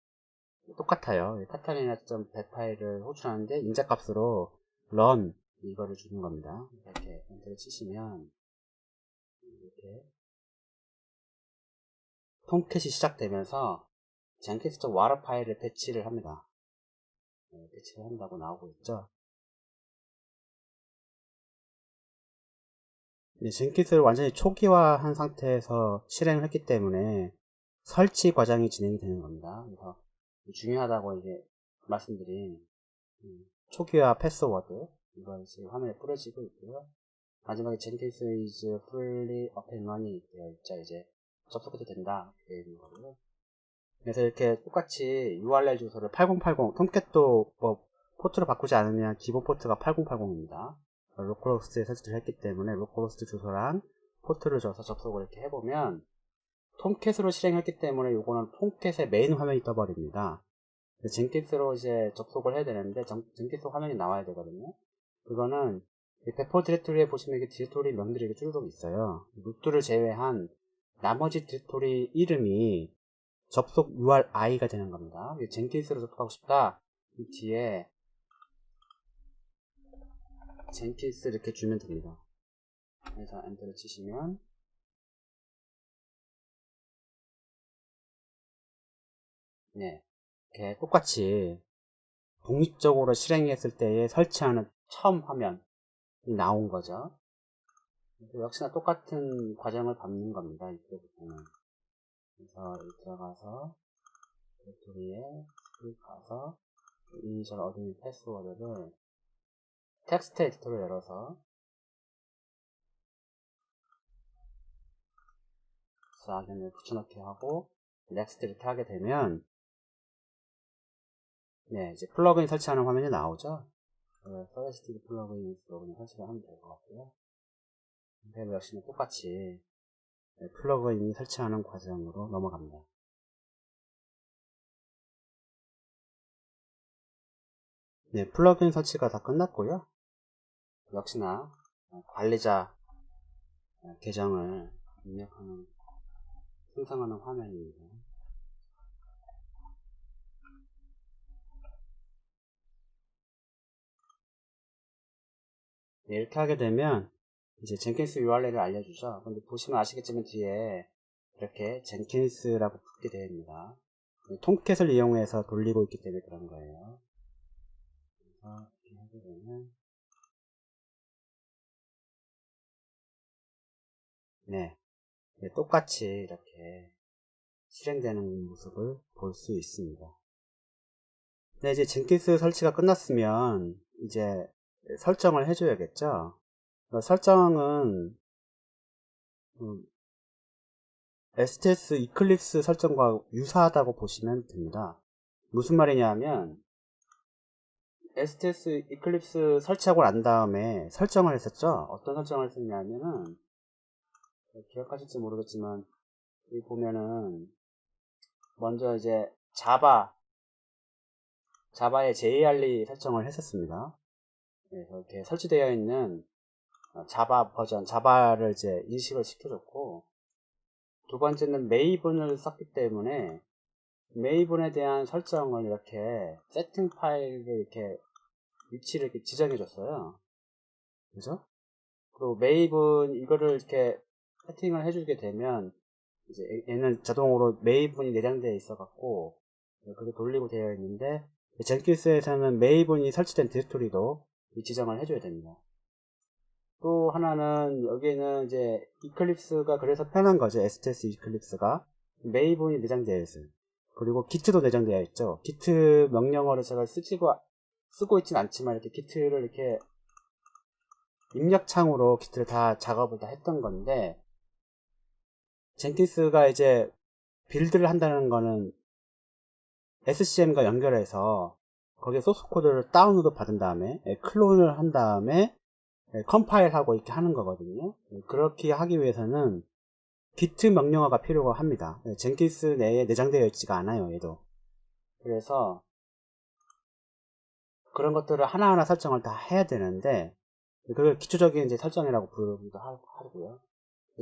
똑같아요. 카탈리나.배 파일을 호출하는데 인자값으로 run 이거를 주는 겁니다. 이렇게 엔터를 치시면 이렇게 톰캣이 시작되면서 젠킨스.war 파일을 배치를 합니다. 배치를 한다고 나오고 있죠. 젠킨스를 완전히 초기화한 상태에서 실행을 했기 때문에 설치 과정이 진행이 되는 겁니다. 그래서 중요하다고 이제 말씀드린 초기화 패스워드 이건 지금 화면에 뿌려지고 있고요. 마지막에 젠킨스 is fully up and running 되어 있죠. 이제 접속해도 된다 되어 있는 거고요. 그래서 이렇게 똑같이 URL 주소를 8080 톰캣도 뭐 포트를 바꾸지 않으면 기본 포트가 8080입니다. 로컬호스트에 설치를 했기 때문에 로컬호스트 주소랑 포트를 줘서 접속을 이렇게 해보면 톰캣으로 실행했기 때문에 이거는 톰캣의 메인 화면이 떠버립니다. 젠킨스로 이제 접속을 해야 되는데 젠킨스 화면이 나와야 되거든요. 그거는 배포 디렉토리에 보시면 이게 디렉토리 명들이 이렇게 쭉 있어요. 루트를 제외한 나머지 디렉토리 이름이 접속 URI가 되는 겁니다. 젠킨스로 접속하고 싶다. 이 뒤에 젠킨스 이렇게 주면 됩니다. 그래서 엔터를 치시면 네, 이렇게 똑같이 독립적으로 실행했을 때에 설치하는 처음 화면이 나온 거죠. 역시나 똑같은 과정을 밟는 겁니다. 이때부터는. 그래서 여기 들어가서 디렉토리에 가서 이니셜 어드민 패스워드를 텍스트 에디터로 열어서 싹을 붙여넣기 하고 넥스트 이렇게 하게 되면 네, 이제 플러그인 설치하는 화면이 나오죠. 서레스티드 플러그인 설치를 하면 될 것 같고요. 그리고 역시나 똑같이 플러그인 설치하는 과정으로 넘어갑니다. 네, 플러그인 설치가 다 끝났고요. 역시나 관리자 계정을 입력하는 생성하는 화면입니다. 네, 이렇게 하게 되면 이제 젠킨스 URL을 알려주죠. 근데 보시면 아시겠지만 뒤에 이렇게 젠킨스라고 붙게 되어 있습니다. 톰캣을 이용해서 돌리고 있기 때문에 그런 거예요. 그래서 이렇게 하게 되면 네, 똑같이 이렇게 실행되는 모습을 볼 수 있습니다. 네, 이제 젠킨스 설치가 끝났으면 이제 설정을 해줘야겠죠. 설정은 STS 이클립스 설정과 유사하다고 보시면 됩니다. 무슨 말이냐면 STS 이클립스 설치하고 난 다음에 설정을 했었죠. 어떤 설정을 했었냐면은 기억하실지 모르겠지만 여기 보면은 먼저 이제 자바의 JRE 설정을 했었습니다. 그래서 이렇게 설치되어 있는 자바 버전, 자바를 이제 인식을 시켜줬고, 두 번째는 메이븐을 썼기 때문에 메이븐에 대한 설정을 이렇게 세팅 파일을 이렇게 위치를 이렇게 지정해 줬어요. 그죠? 그리고 메이븐 이거를 이렇게 세팅을 해주게 되면 이제 얘는 자동으로 메이븐이 내장되어 있어 갖고 그렇게 돌리고 되어 있는데 젠킨스에서는 메이븐이 설치된 디렉토리도 지정을 해줘야 됩니다. 또 하나는 여기에는 이제 이클립스가 그래서 편한 거죠. STS 이클립스가 메이븐이 내장되어 있어요. 그리고 기트도 내장되어 있죠. 기트 명령어를 제가 쓰고 있진 않지만 이렇게 기트를 이렇게 입력창으로 기트를 다 작업을 다 했던 건데 젠킨스가 이제 빌드를 한다는 거는 SCM과 연결해서 거기에 소스 코드를 다운로드 받은 다음에 클론을 한 다음에 컴파일하고 이렇게 하는 거거든요. 그렇게 하기 위해서는 git 명령어가 필요가 합니다. 젠킨스 내에 내장되어 있지가 않아요, 얘도. 그래서 그런 것들을 하나하나 설정을 다 해야 되는데 그걸 기초적인 이제 설정이라고 부르기도 하고요.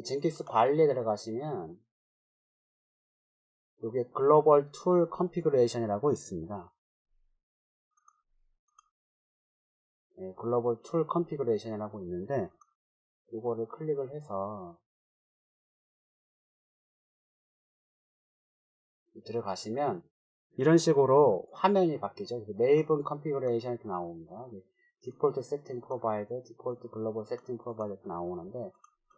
젠킨스 관리에 들어가시면 여기에 글로벌 툴 컨피그레이션이라고 있습니다. 글로벌 툴 컨피그레이션이라고 있는데 이거를 클릭을 해서 들어가시면 이런 식으로 화면이 바뀌죠. 메이븐 컨피그레이션 이렇게 나옵니다. 디폴트 세팅 프로바이더, 디폴트 글로벌 세팅 프로바이더 이렇게 나오는데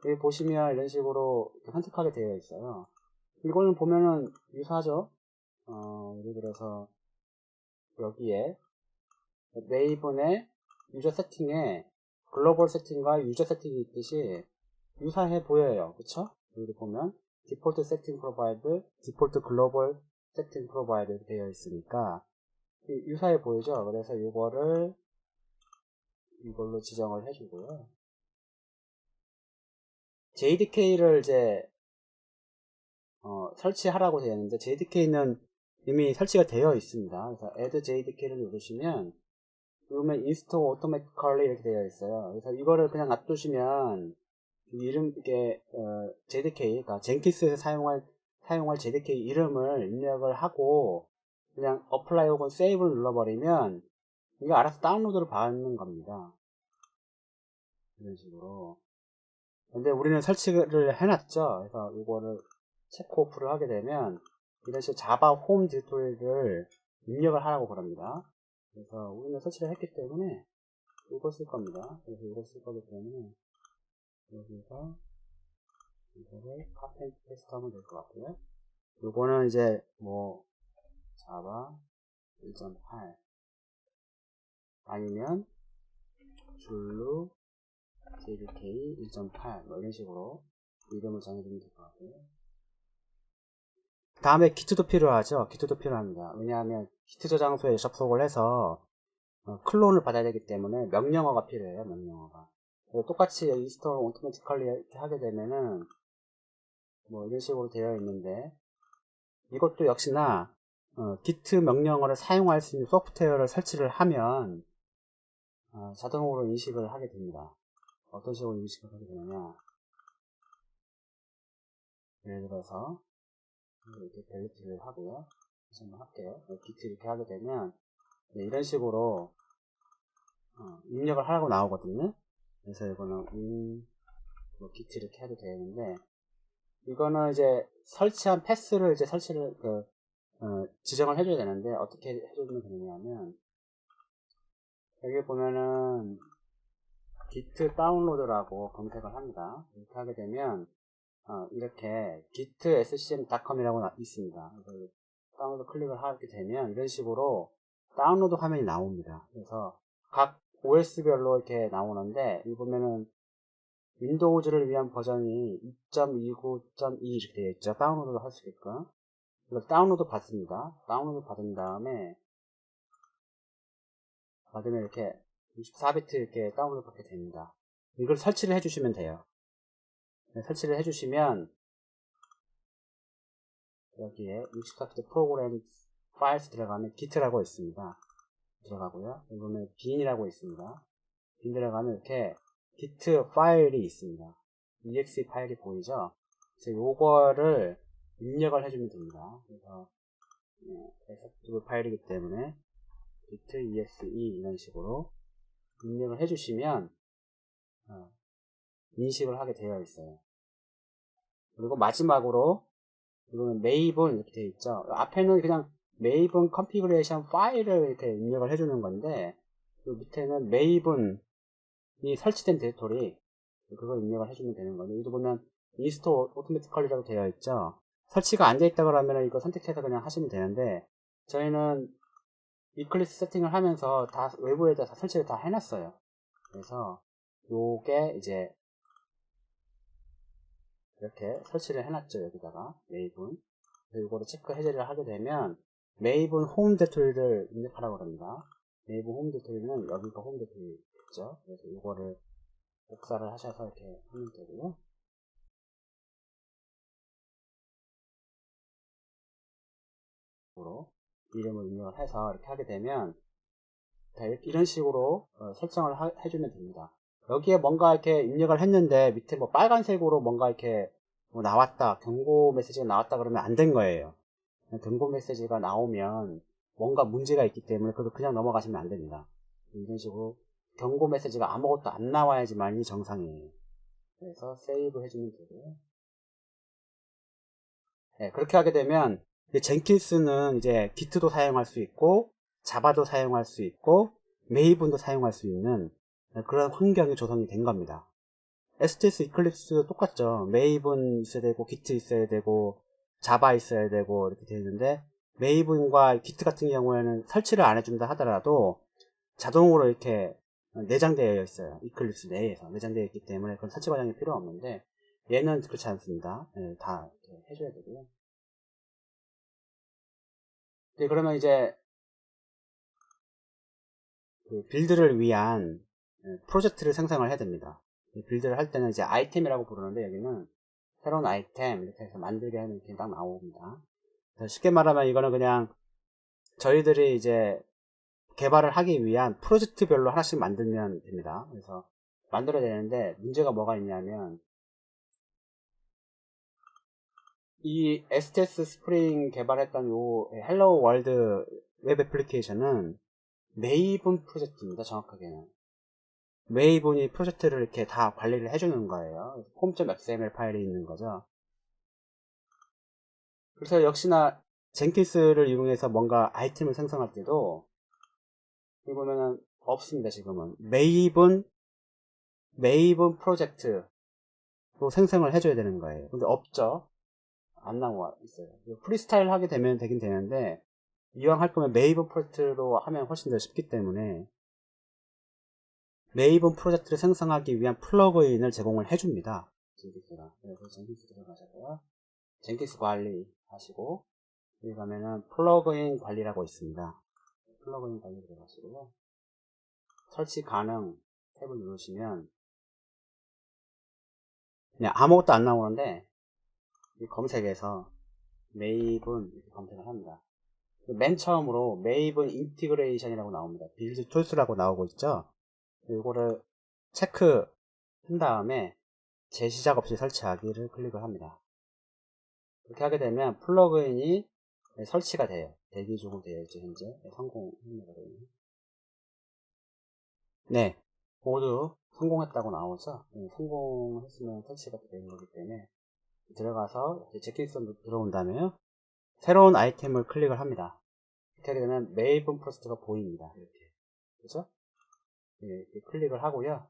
여기 보시면 이런 식으로 선택하게 되어 있어요. 이거는 보면은 유사하죠. 예를 들어서 여기에 메이븐의 유저 세팅에 글로벌 세팅과 유저 세팅이 있듯이 유사해 보여요. 그쵸? 여기 보면 디폴트 세팅 프로바이드, 디폴트 글로벌 세팅 프로바이드 되어 있으니까 유사해 보이죠? 그래서 이거를 이걸로 지정을 해주고요. JDK를 이제 설치하라고 되어 있는데 JDK는 이미 설치가 되어 있습니다. 그래서 Add JDK를 누르시면 그러면 Install Automatically 이렇게 되어 있어요. 그래서 이거를 그냥 놔두시면 이름 이게 JDK, 그러니까 젠킨스에서 사용할 JDK 이름을 입력을 하고 그냥 Apply 혹은 Save를 눌러버리면 이게 알아서 다운로드를 받는 겁니다. 이런 식으로. 근데 우리는 설치를 해놨죠. 그래서 이거를 체크 오프를 하게 되면 이런 식으로 자바 홈 디렉토리를 입력을 하라고 그럽니다. 그래서 우리는 설치를 했기 때문에 이거 쓸 겁니다. 그래서 이거 쓸 거기 때문에 여기서 이거를 카피 앤 페이스트 하면 될 것 같고요. 요거는 이제 뭐 자바 1.8 아니면 줄루 JDK 1.8 뭐 이런 식으로 이름을 정해주면 될 것 같고요. 다음에 기트도 필요하죠. 기트도 필요합니다. 왜냐하면 기트 저장소에 접속을 해서 클론을 받아야 되기 때문에 명령어가 필요해요. 명령어가. 똑같이 인스톨 오토매티컬리 이렇게 하게 되면은 뭐 이런 식으로 되어 있는데 이것도 역시나 기트 명령어를 사용할 수 있는 소프트웨어를 설치를 하면 자동으로 인식을 하게 됩니다. 어떤 식으로 인식을 하게 되느냐, 예를 들어서 이렇게 벨리트를 하고요. 다시 한번 할게요. 기트 이렇게 하게 되면 이런 식으로 입력을 하라고 나오거든요. 그래서 이거는 뭐 기트 이렇게 해도 되는데 이거는 이제 설치한 패스를 이제 설치를 지정을 해줘야 되는데 어떻게 해주면 되냐면 여기 보면은 git 다운로드라고 검색을 합니다. 이렇게 하게 되면 이렇게 gitscm.com이라고 있습니다. 그래서 다운로드 클릭을 하게 되면 이런 식으로 다운로드 화면이 나옵니다. 그래서 각 OS별로 이렇게 나오는데 여기 보면은 윈도우즈를 위한 버전이 2.29.2 이렇게 되어 있죠. 다운로드를 할 수 있게끔. 이걸 다운로드 받습니다. 다운로드 받은 다음에 받으면 이렇게 64비트 이렇게 다운로드 받게 됩니다. 이걸 설치를 해주시면 돼요. 설치를 해주시면 여기에 64비트 프로그램 파일스 들어가면 git라고 있습니다. 들어가고요. 여기 보면 bin이라고 있습니다. bin 들어가면 이렇게 git 파일이 있습니다. exe 파일이 보이죠? 그래서 요거를 입력을 해주면 됩니다. 그래서 executable 파일이기 때문에 git exe 이런 식으로 입력을 해주시면 인식을 하게 되어 있어요. 그리고 마지막으로 이거는 메이븐 이렇게 되어 있죠. 앞에는 그냥 메이븐 컨피그레이션 파일을 이렇게 입력을 해주는 건데 그 밑에는 메이븐이 설치된 디렉토리 그걸 입력을 해주면 되는 거예요. 여기도 보면 인스톨 오토매티컬리라고 되어 있죠. 설치가 안 되어 있다 그러면 이거 선택해서 그냥 하시면 되는데 저희는 이클립스 세팅을 하면서 다 외부에다 다 설치를 다 해놨어요. 그래서 요게 이제 이렇게 설치를 해놨죠. 여기다가 메이븐. 그래서 이거를 체크 해제를 하게 되면 메이븐 홈 디렉토리를 입력하라고 합니다. 메이븐 홈 디렉토리는 여기가 홈 디렉토리겠죠. 그래서 이거를 복사를 하셔서 이렇게 하면 되고요. 이름을 입력을 해서 이렇게 하게 되면 이런 식으로 설정을 해주면 됩니다. 여기에 뭔가 이렇게 입력을 했는데 밑에 뭐 빨간색으로 뭔가 이렇게 뭐 나왔다, 경고 메시지가 나왔다 그러면 안 된 거예요. 경고 메시지가 나오면 뭔가 문제가 있기 때문에 그걸 그냥 넘어가시면 안 됩니다. 이런 식으로 경고 메시지가 아무것도 안 나와야지만이 정상이에요. 그래서 세이브 해주면 되고요. 네, 그렇게 하게 되면 젠킨스는 이제 기트도 사용할 수 있고 자바도 사용할 수 있고 메이븐도 사용할 수 있는 그런 환경이 조성이 된 겁니다. STS 이클립스도 똑같죠. 메이븐 있어야 되고 기트 있어야 되고 자바 있어야 되고 이렇게 되어 있는데 메이븐과 기트 같은 경우에는 설치를 안 해준다 하더라도 자동으로 이렇게 내장되어 있어요. 이클립스 내에서 내장되어 있기 때문에 그런 설치 과정이 필요 없는데 얘는 그렇지 않습니다. 네, 다 이렇게 해줘야 되고요. 네, 그러면 이제 그 빌드를 위한 프로젝트를 생성을 해야 됩니다. 빌드를 할 때는 이제 아이템이라고 부르는데, 여기는 새로운 아이템 이렇게 해서 만들게 하면 이렇게 딱 나옵니다. 쉽게 말하면 이거는 그냥 저희들이 이제 개발을 하기 위한 프로젝트별로 하나씩 만들면 됩니다. 그래서 만들어야 되는데, 문제가 뭐가 있냐면, 이 STS 스프링 개발했던 요 헬로 월드 웹 애플리케이션은 메이븐 프로젝트입니다. 정확하게는 메이븐이 프로젝트를 이렇게 다 관리를 해주는 거예요. 폼.xml 파일이 있는 거죠. 그래서 역시나 젠킨스를 이용해서 뭔가 아이템을 생성할 때도 여기 보면은 없습니다. 지금은 메이븐 프로젝트로 생성을 해줘야 되는 거예요. 근데 없죠. 안 나와 있어요. 프리스타일 하게 되면 되긴 되는데, 이왕 할 거면 메이븐 프로젝트로 하면 훨씬 더 쉽기 때문에 메이븐 프로젝트를 생성하기 위한 플러그인을 제공을 해줍니다. 젠킨스가. 그래서 젠킨스 들어가셔서 젠킨스 관리 하시고, 여기 가면은 플러그인 관리라고 있습니다. 플러그인 관리 들어가시고요. 설치 가능 탭을 누르시면 그냥 아무것도 안 나오는데, 이 검색에서 메이븐 이렇게 검색을 합니다. 맨 처음으로 메이븐 인티그레이션이라고 나옵니다. 빌드 툴스라고 나오고 있죠. 이거를 체크한 다음에 재시작 없이 설치하기를 클릭을 합니다. 그렇게 하게 되면 플러그인이 설치가 돼요. 대기 중으로 되어 있죠. 현재 성공했습니다. 네, 모두 성공했다고 나오죠. 성공했으면 설치가 되는 거기 때문에 들어가서 제킨스로 들어온 다음에 새로운 아이템을 클릭을 합니다. 이렇게 하게 되면 메이븐 프로젝트가 보입니다. 이렇게. 그죠? 이렇게 클릭을 하고요.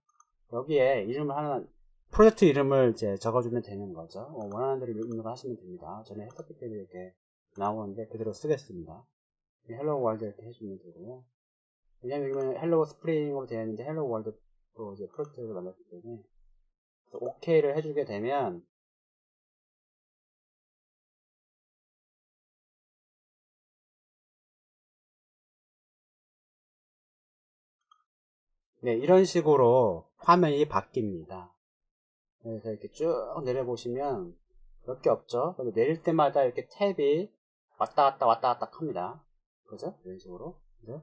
여기에 이름을 하나, 프로젝트 이름을 이제 적어주면 되는 거죠. 원하는 대로 입력을 하시면 됩니다. 전에 했었기 때문에 이렇게 나오는데 그대로 쓰겠습니다. 헬로 월드 이렇게 해주면 되고요. 왜냐면 이거는 헬로 스프링으로 되어 있는데 헬로 월드로 이제 프로젝트를 만들었기 때문에 OK를 해주게 되면 네, 이런 식으로 화면이 바뀝니다. 그래서 이렇게 쭉 내려보시면 몇 개 없죠? 그리고 내릴 때마다 이렇게 탭이 왔다 갔다 합니다. 그죠? 이런 식으로. 그죠?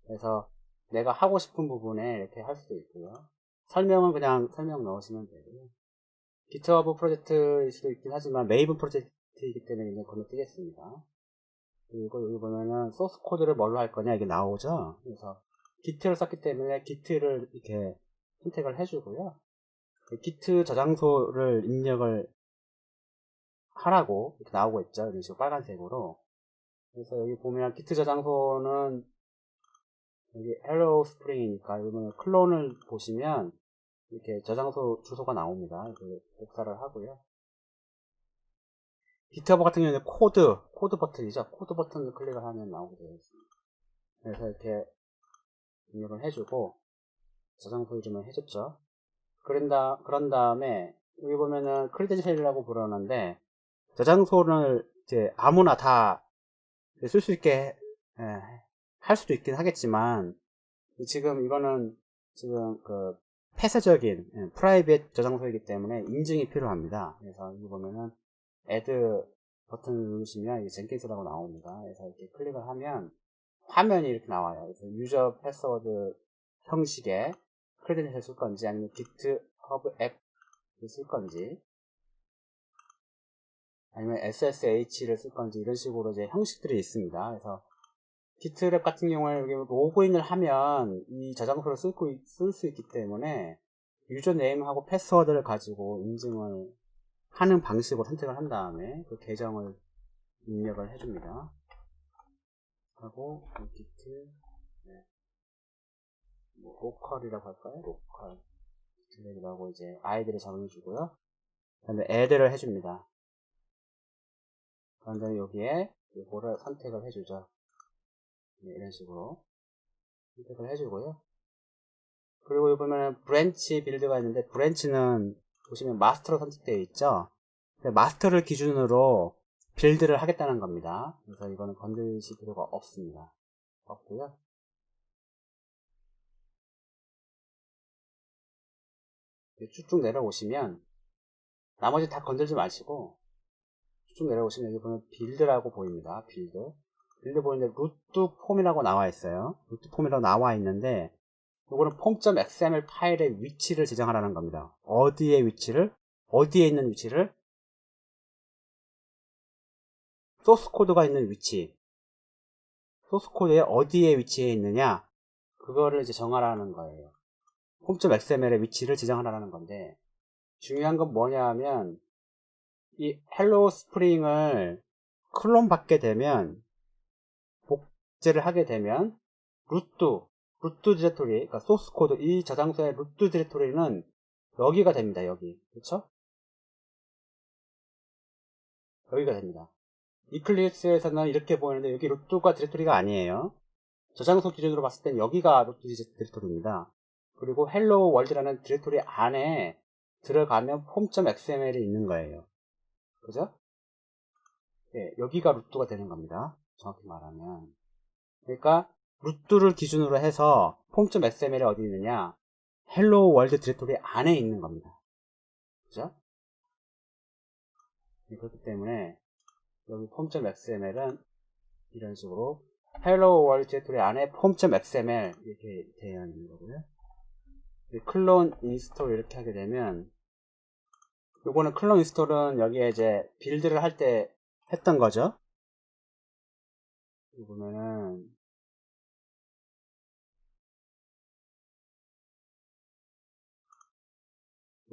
그래서 내가 하고 싶은 부분에 이렇게 할 수도 있고요. 설명은 그냥 설명 넣으시면 되고요. GitHub 프로젝트일 수도 있긴 하지만 메이븐 프로젝트이기 때문에 이제 건너뛰겠습니다. 그리고 여기 보면은 소스 코드를 뭘로 할 거냐 이게 나오죠? 그래서 Git를 썼기 때문에 Git를 이렇게 선택을 해주고요. Git 저장소를 입력을 하라고 이렇게 나오고 있죠. 이런 식으로 빨간색으로. 그래서 여기 보면 Git 저장소는 여기 hello spring이니까 여기 클론을 보시면 이렇게 저장소 주소가 나옵니다. 이렇게 복사를 하고요. GitHub 같은 경우는 코드 버튼이죠. 코드 버튼을 클릭을 하면 나오게 되어 있습니다. 그래서 이렇게 입력을 해주고 저장소 이름을 해줬죠. 그런 다음에 여기 보면은 크리덴셜이라고 부르는데 저장소를 이제 아무나 다 쓸 수 있게 할 수도 있긴 하겠지만 지금 이거는 지금 그 폐쇄적인 프라이빗 저장소이기 때문에 인증이 필요합니다. 그래서 여기 보면은 add 버튼을 누르시면 이게 젠킨스라고 나옵니다. 그래서 이렇게 클릭을 하면 화면이 이렇게 나와요. 그래서 유저 패스워드 형식의 크레덴셜을 쓸 건지 아니면 GitHub 앱을 쓸 건지 아니면 SSH를 쓸 건지 이런 식으로 이제 형식들이 있습니다. 그래서 GitLab 같은 경우에 여기 로그인을 하면 이 저장소를 쓸 수 있기 때문에 유저네임하고 패스워드를 가지고 인증을 하는 방식으로 선택을 한 다음에 그 계정을 입력을 해줍니다. 하고 git 뭐 로컬이라고 할까요? 로컬 드래그하고 이제 아이디를 정해주고요. 그 다음에 add를 해줍니다. 그 다음에 여기에 이거를 선택을 해주죠. 네, 이런 식으로 선택을 해주고요. 그리고 여기 보면 브랜치 빌드가 있는데 브랜치는 보시면 마스터로 선택되어 있죠. 마스터를 기준으로 빌드를 하겠다는 겁니다. 그래서 이거는 건드리실 필요가 없습니다. 없고요. 쭉쭉 내려오시면 나머지 다 건들지 마시고 쭉 내려오시면 여기 보면 빌드라고 보입니다. 빌드 보이는데 루트 폼이라고 나와 있어요. 루트 폼이라고 나와 있는데 이거는 폼.xml 파일의 위치를 지정하라는 겁니다. 어디에 있는 위치를 소스 코드가 있는 위치, 소스 코드에 어디에 위치해 있느냐, 그거를 이제 정하라는 거예요. 폼.xml의 위치를 지정하라는 건데, 중요한 건 뭐냐 하면 이 헬로 스프링을 클론 받게 되면, 복제를 하게 되면 루트 디렉토리, 그러니까 소스 코드, 이 저장소의 루트 디렉토리는 여기가 됩니다. 여기. 그렇죠? 여기가 됩니다. 이클립스에서는 이렇게 보이는데 여기 루트가 디렉토리가 아니에요. 저장소 기준으로 봤을 땐 여기가 루트 디렉토리입니다. 그리고 헬로 월드라는 디렉토리 안에 들어가면 폼.xml이 있는 거예요. 그죠? 예, 여기가 루트가 되는 겁니다. 정확히 말하면. 그러니까 루트를 기준으로 해서 폼.xml이 어디 있느냐? 헬로 월드 디렉토리 안에 있는 겁니다. 그죠? 예, 그렇기 때문에 여기 폼.xml은 이런 식으로 헬로 월드 디렉토리 안에 폼.xml 이렇게 되어 있는 거고요. 클론 인스톨 이렇게 하게 되면 요거는 클론 인스톨은 여기에 이제 빌드를 할 때 했던 거죠. 보면은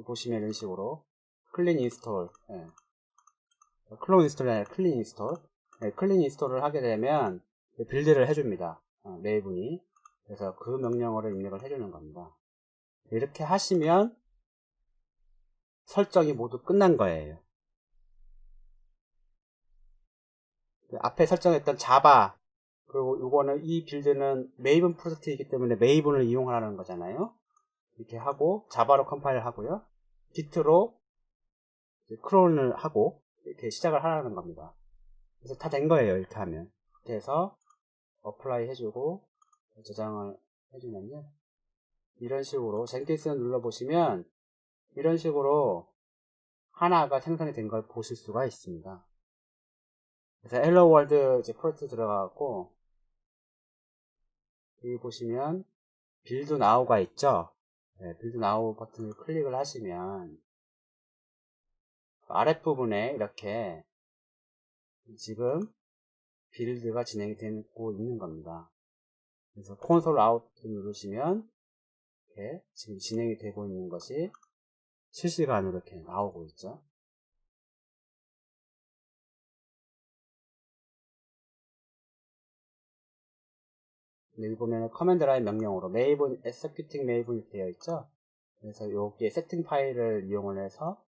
보시면 이런 식으로 클린 인스톨, 예. 클론 인스톨이 아니라 클린 인스톨, 예, 클린 인스톨을 하게 되면 빌드를 해줍니다. 메이븐이. 그래서 그 명령어를 입력을 해주는 겁니다. 이렇게 하시면 설정이 모두 끝난 거예요. 앞에 설정했던 자바, 그리고 요거는 이 빌드는 메이븐 프로젝트이기 때문에 메이븐을 이용하라는 거잖아요. 이렇게 하고 자바로 컴파일 하고요. 기트로 크론을 하고 이렇게 시작을 하라는 겁니다. 그래서 다 된 거예요. 이렇게 하면. 이렇게 해서 어플라이 해주고 저장을 해주면요. 이런 식으로 젠킨스 눌러보시면 이런 식으로 하나가 생성이 된 걸 보실 수가 있습니다. 그래서 헬로 월드 이제 프로젝트 들어가고 여기 보시면 빌드 나우가 있죠. 네, 빌드 나우 버튼을 클릭을 하시면 아랫부분에 이렇게 지금 빌드가 진행이 되고 있는 겁니다. 그래서 콘솔 아웃 누르시면 이렇게 지금 진행이 되고 있는 것이 실시간으로 이렇게 나오고 있죠. 여기 보면 커맨드 라인 명령으로 메이븐 executing 메이븐이 되어 있죠. 그래서 여기에 세팅 파일을 이용을 해서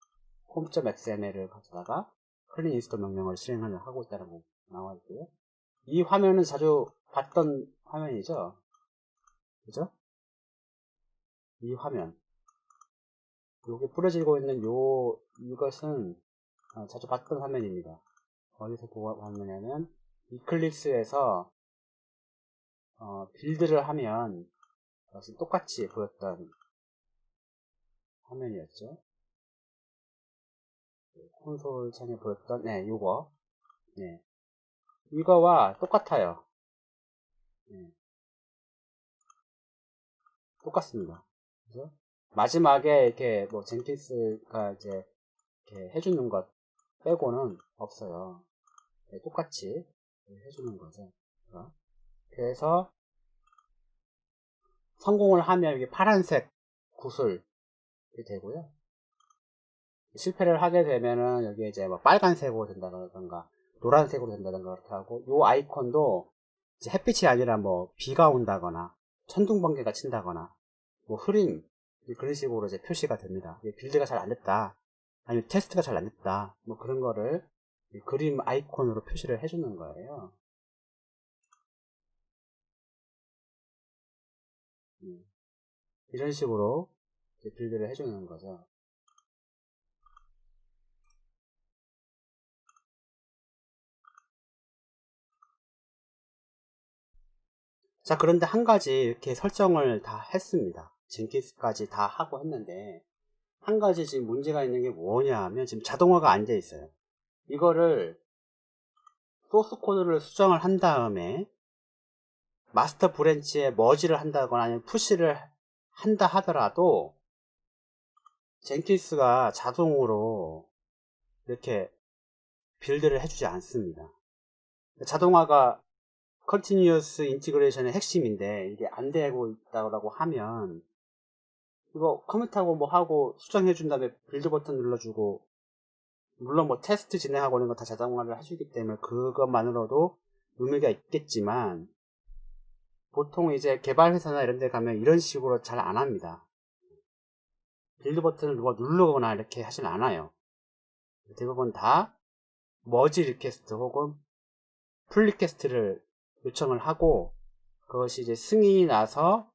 폼.xml을 가져다가 클린 인스톨 명령을 실행을 하고 있다고 나와 있고요. 이 화면은 자주 봤던 화면이죠. 그죠? 이 화면. 여기 뿌려지고 있는 이것은 자주 봤던 화면입니다. 어디서 봤느냐면 이클립스에서 빌드를 하면 똑같이 보였던 화면이었죠. 콘솔 창에 보였던 요거 이거와 똑같아요. 똑같습니다. 그래서 마지막에 이렇게 뭐 젠킨스가 이제 이렇게 해주는 것 빼고는 없어요. 똑같이 해주는 거죠. 그래서 성공을 하면 이게 파란색 구슬이 되고요. 실패를 하게 되면은 여기 이제 뭐 빨간색으로 된다던가 노란색으로 된다던가 그렇게 하고 요 아이콘도 이제 햇빛이 아니라 뭐 비가 온다거나 천둥번개가 친다거나 뭐 흐림 그런 식으로 이제 표시가 됩니다. 빌드가 잘 안 됐다 아니면 테스트가 잘 안 됐다 뭐 그런 거를 그림 아이콘으로 표시를 해주는 거예요. 이런 식으로 빌드를 해주는 거죠. 자, 그런데 한 가지 이렇게 설정을 다 했습니다. 젠킨스까지 다 하고 했는데 한 가지 지금 문제가 있는 게 뭐냐 하면 지금 자동화가 안 돼 있어요. 이거를 소스 코드를 수정을 한 다음에 마스터 브랜치에 머지를 한다거나 아니면 푸시를 한다 하더라도 젠킨스가 자동으로 이렇게 빌드를 해주지 않습니다. 자동화가 컨티뉴어스 인티그레이션의 핵심인데 이게 안 되고 있다고 하면 이거 커밋하고 뭐 하고 수정해 준 다음에 빌드 버튼 눌러주고, 물론 뭐 테스트 진행하고 이런 거 다 자동화를 해주기 때문에 그것만으로도 의미가 있겠지만 보통 이제 개발 회사나 이런 데 가면 이런 식으로 잘 안 합니다. 빌드 버튼을 누가 누르거나 이렇게 하진 않아요. 대부분 다 머지 리퀘스트 혹은 풀 리퀘스트를 요청을 하고, 그것이 이제 승인이 나서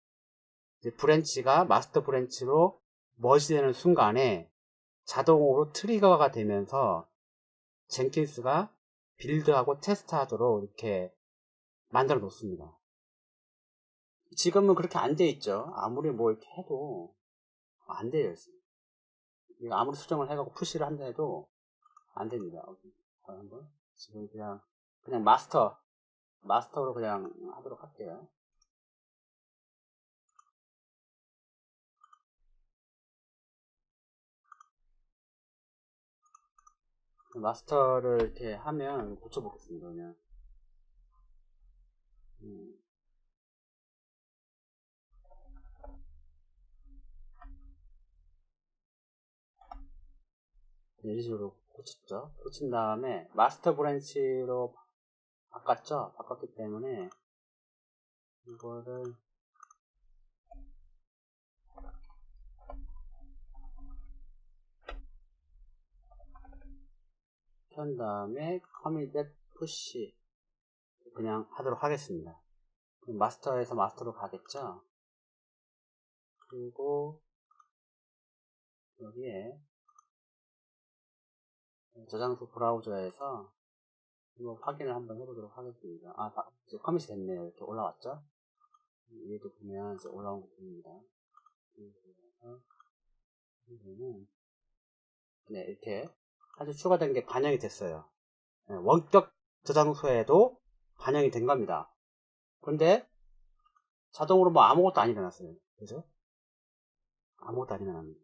이제 브랜치가 마스터 브랜치로 머지되는 순간에 자동으로 트리거가 되면서 젠킨스가 빌드하고 테스트하도록 이렇게 만들어 놓습니다. 지금은 그렇게 안 돼 있죠. 아무리 뭐 이렇게 해도 안 돼요. 아무리 수정을 해가고 푸시를 한다 해도 안 됩니다. 한번 지금 그냥 마스터로 그냥 하도록 할게요. 마스터를 이렇게 하면 고쳐보겠습니다. 그냥 이런 식으로 고쳤죠. 고친 다음에 마스터 브랜치로 바꿨죠. 바꿨기 때문에 이거를 켠 다음에 커밋 푸시 그냥 하도록 하겠습니다. 마스터에서 마스터로 가겠죠. 그리고 여기에 저장소 브라우저에서 이거 확인을 한번 해보도록 하겠습니다. 이제 커밋이 됐네요. 이렇게 올라왔죠. 위에도 보면 이제 올라온 거 보입니다. 네, 이렇게 아주 추가된 게 반영이 됐어요. 네, 원격 저장소에도 반영이 된 겁니다. 그런데 자동으로 뭐 아무것도 안 일어났어요. 그죠? 아무것도 안 일어납니다.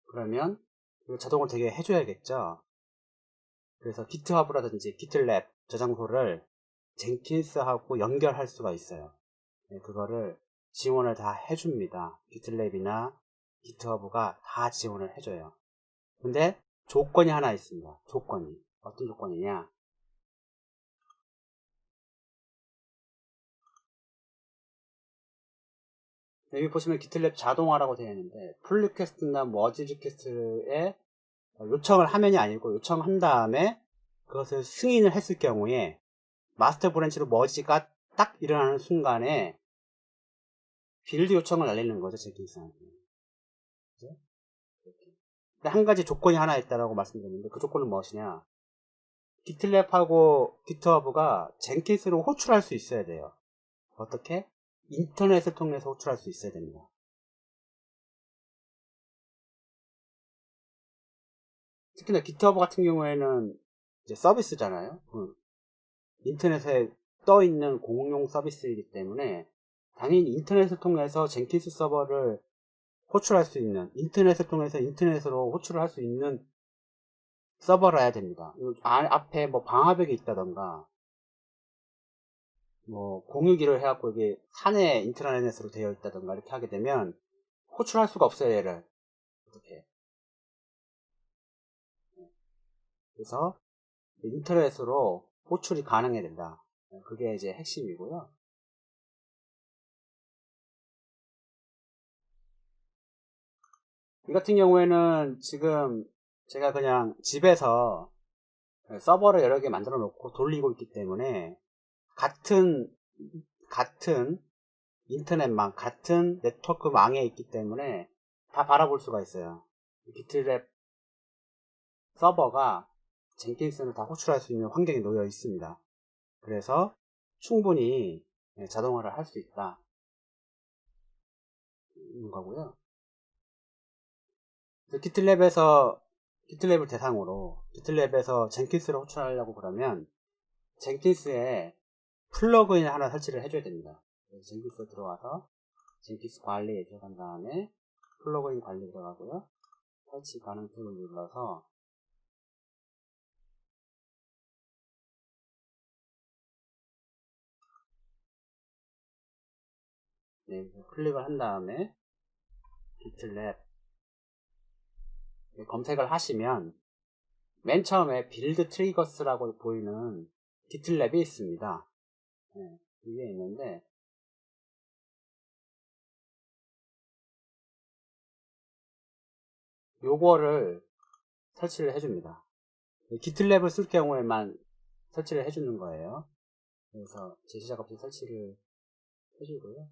그러면 이거 자동으로 되게 해줘야겠죠. 그래서 기트허브라든지 기틀랩 저장소를 젠킨스하고 연결할 수가 있어요. 네, 그거를 지원을 다 해줍니다. 기틀랩이나 기트허브가 다 지원을 해줘요. 근데 조건이 하나 있습니다. 조건이 어떤 조건이냐? 여기 보시면 기틀랩 자동화라고 되어 있는데 풀 리퀘스트나 머지 리퀘스트에 요청을 하면이 아니고 요청한 다음에 그것을 승인을 했을 경우에 마스터 브랜치로 머지가 딱 일어나는 순간에 빌드 요청을 날리는 거죠. 젠킨스한테. 한 가지 조건이 하나 있다고 말씀드렸는데 그 조건은 무엇이냐? 기틀랩하고 기트허브가 젠킨스로 호출할 수 있어야 돼요. 어떻게? 인터넷을 통해서 호출할 수 있어야 됩니다. 특히나 기트허브 같은 경우에는 이제 서비스잖아요. 인터넷에 떠 있는 공용 서비스이기 때문에 당연히 인터넷을 통해서 젠킨스 서버를 호출할 수 있는, 인터넷을 통해서 인터넷으로 호출을 할 수 있는 서버라야 됩니다. 앞에 뭐 방화벽이 있다던가 뭐 공유기를 해갖고 이게 산에 인트라넷으로 되어 있다던가 이렇게 하게 되면 호출할 수가 없어요. 얘를 어떻게. 그래서 인터넷으로 호출이 가능해야 된다. 그게 이제 핵심이고요. 이 같은 경우에는 지금 제가 그냥 집에서 서버를 여러 개 만들어 놓고 돌리고 있기 때문에 같은 인터넷망, 같은 네트워크망에 있기 때문에 다 바라볼 수가 있어요. 비트랩 서버가 젠킨스를 다 호출할 수 있는 환경이 놓여 있습니다. 그래서 충분히 자동화를 할 수 있다. 는 거고요. 기틀랩을 대상으로 기틀랩에서 젠킨스를 호출하려고 그러면 젠킨스에 플러그인 하나 설치를 해줘야 됩니다. 젠킨스 들어와서 젠킨스 관리에 들어간 다음에 플러그인 관리 들어가고요. 설치 가능 툴을 눌러서 클릭을 한 다음에 기틀랩 검색을 하시면 맨 처음에 빌드 트리거스라고 보이는 기틀랩이 있습니다. 이게 있는데 요거를 설치를 해줍니다. 기틀랩을 쓸 경우에만 설치를 해주는 거예요. 그래서 제시작 없이 설치를 해주고요.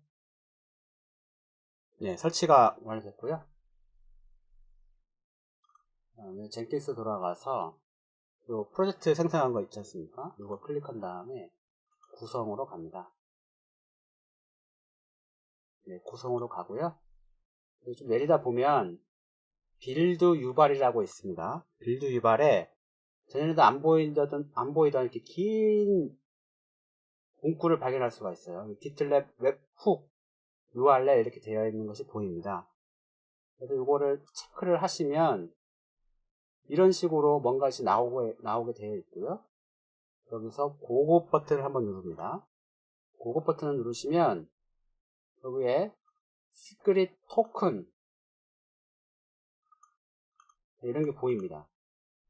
네, 설치가 완료됐고요. 그다음에 젠킨스 돌아가서 요 프로젝트 생성한 거 있지 않습니까? 이거 클릭한 다음에 구성으로 갑니다. 네, 구성으로 가고요. 좀 내리다 보면 빌드 유발이라고 있습니다. 빌드 유발에 전에도 안 보이던 이렇게 긴 문구를 발견할 수가 있어요. 기틀랩 웹훅 URL 이렇게 되어 있는 것이 보입니다. 그래서 이거를 체크를 하시면 이런 식으로 뭔가 나오게 되어 있고요. 여기서 고급 버튼을 한번 누릅니다. 고급 버튼을 누르시면 여기에 시크릿 토큰 이런 게 보입니다.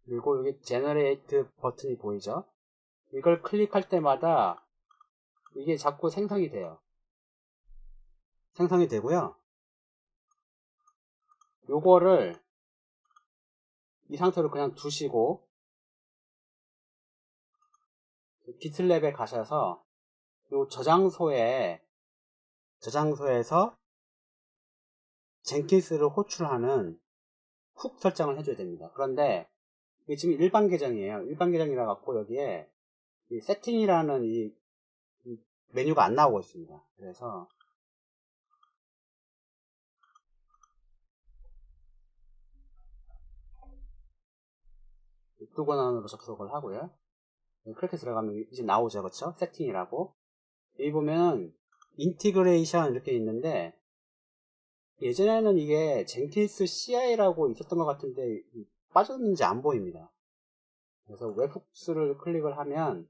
그리고 여기 제너레이트 버튼이 보이죠? 이걸 클릭할 때마다 이게 자꾸 생성이 돼요. 생성이 되고요. 요거를 이 상태로 그냥 두시고 기틀랩에 가셔서 요 저장소에서 젠킨스를 호출하는 훅 설정을 해줘야 됩니다. 그런데 이게 지금 일반 계정이에요. 일반 계정이라 갖고 여기에 이 세팅이라는 이 메뉴가 안 나오고 있습니다. 그래서 두 권한으로 접속을 하고요. 그렇게 들어가면 이제 나오죠. 그렇죠? 세팅이라고. 여기 보면 인티그레이션 이렇게 있는데 예전에는 이게 젠킨스 CI라고 있었던 것 같은데 빠졌는지 안 보입니다. 그래서 웹훅스를 클릭을 하면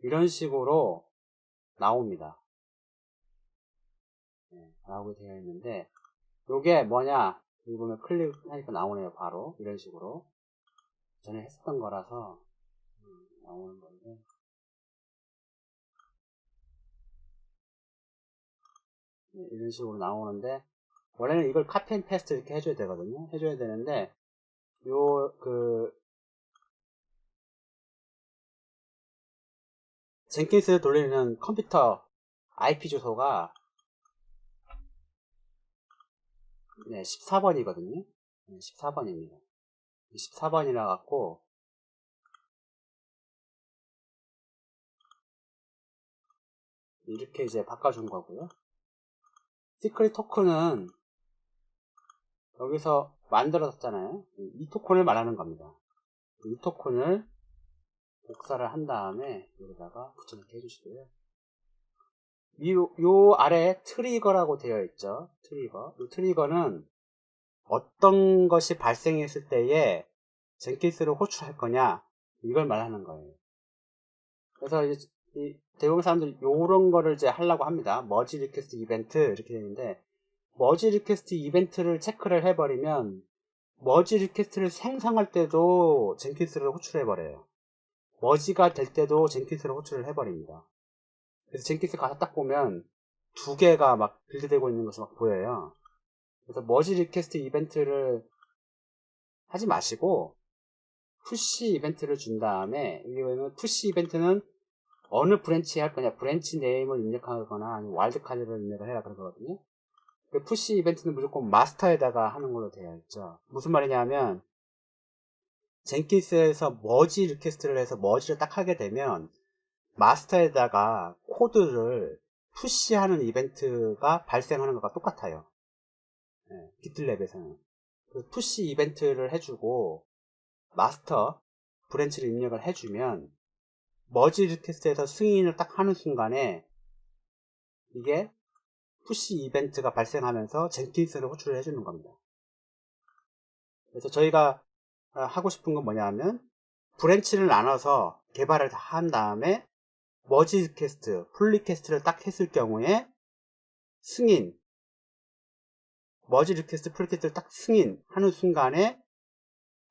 이런 식으로 나옵니다. 나오게 되어 있는데 요게 뭐냐 여기 보면 클릭하니까 나오네요. 바로 이런 식으로 전에 했었던 거라서 나오는 건데 이런 식으로 나오는데 원래는 이걸 카피 앤 페스트 이렇게 해줘야 되거든요. 해줘야 되는데 젠킨스를 돌리는 컴퓨터 IP 주소가 14번이거든요. 14번입니다. 14번이라 갖고 이렇게 이제 바꿔준 거고요. 시크릿 토큰은 여기서 만들어졌잖아요. 이 토큰을 말하는 겁니다. 이 토큰을 복사를 한 다음에 여기다가 붙여넣기 해주시고요. 요 아래 트리거라고 되어 있죠. 트리거. 이 트리거는 어떤 것이 발생했을 때에 젠킨스를 호출할 거냐 이걸 말하는 거예요. 그래서 이제 대부분 사람들이 요런 거를 이제 하려고 합니다. 머지 리퀘스트 이벤트 이렇게 되는데 머지 리퀘스트 이벤트를 체크를 해버리면 머지 리퀘스트를 생성할 때도 젠킨스를 호출해버려요. 머지가 될 때도 젠킨스를 호출을 해버립니다. 그래서 젠킨스 가서 딱 보면 두 개가 막 빌드되고 있는 것이 막 보여요. 그래서 머지 리퀘스트 이벤트를 하지 마시고 푸시 이벤트를 준 다음에 여기 보면 푸시 이벤트는 어느 브랜치에 할 거냐 브랜치 네임을 입력하거나 아니면 와일드카드를 입력을 해라 그러거든요. 푸시 이벤트는 무조건 마스터에다가 하는 걸로 되어 있죠. 무슨 말이냐면 젠킨스에서 머지 리퀘스트를 해서 머지를 딱 하게 되면 마스터에다가 코드를 푸시하는 이벤트가 발생하는 것과 똑같아요. 기틀랩에서는. 푸시 이벤트를 해주고 마스터 브랜치를 입력을 해주면 머지 리퀘스트에서 승인을 딱 하는 순간에 이게 푸시 이벤트가 발생하면서 젠킨스를 호출을 해주는 겁니다. 그래서 저희가 하고 싶은 건 뭐냐면 브랜치를 나눠서 개발을 다 한 다음에 머지 리퀘스트, 풀 리퀘스트를 딱 했을 경우에 승인, 머지 리퀘스트, 풀 리퀘스트를 딱 승인하는 순간에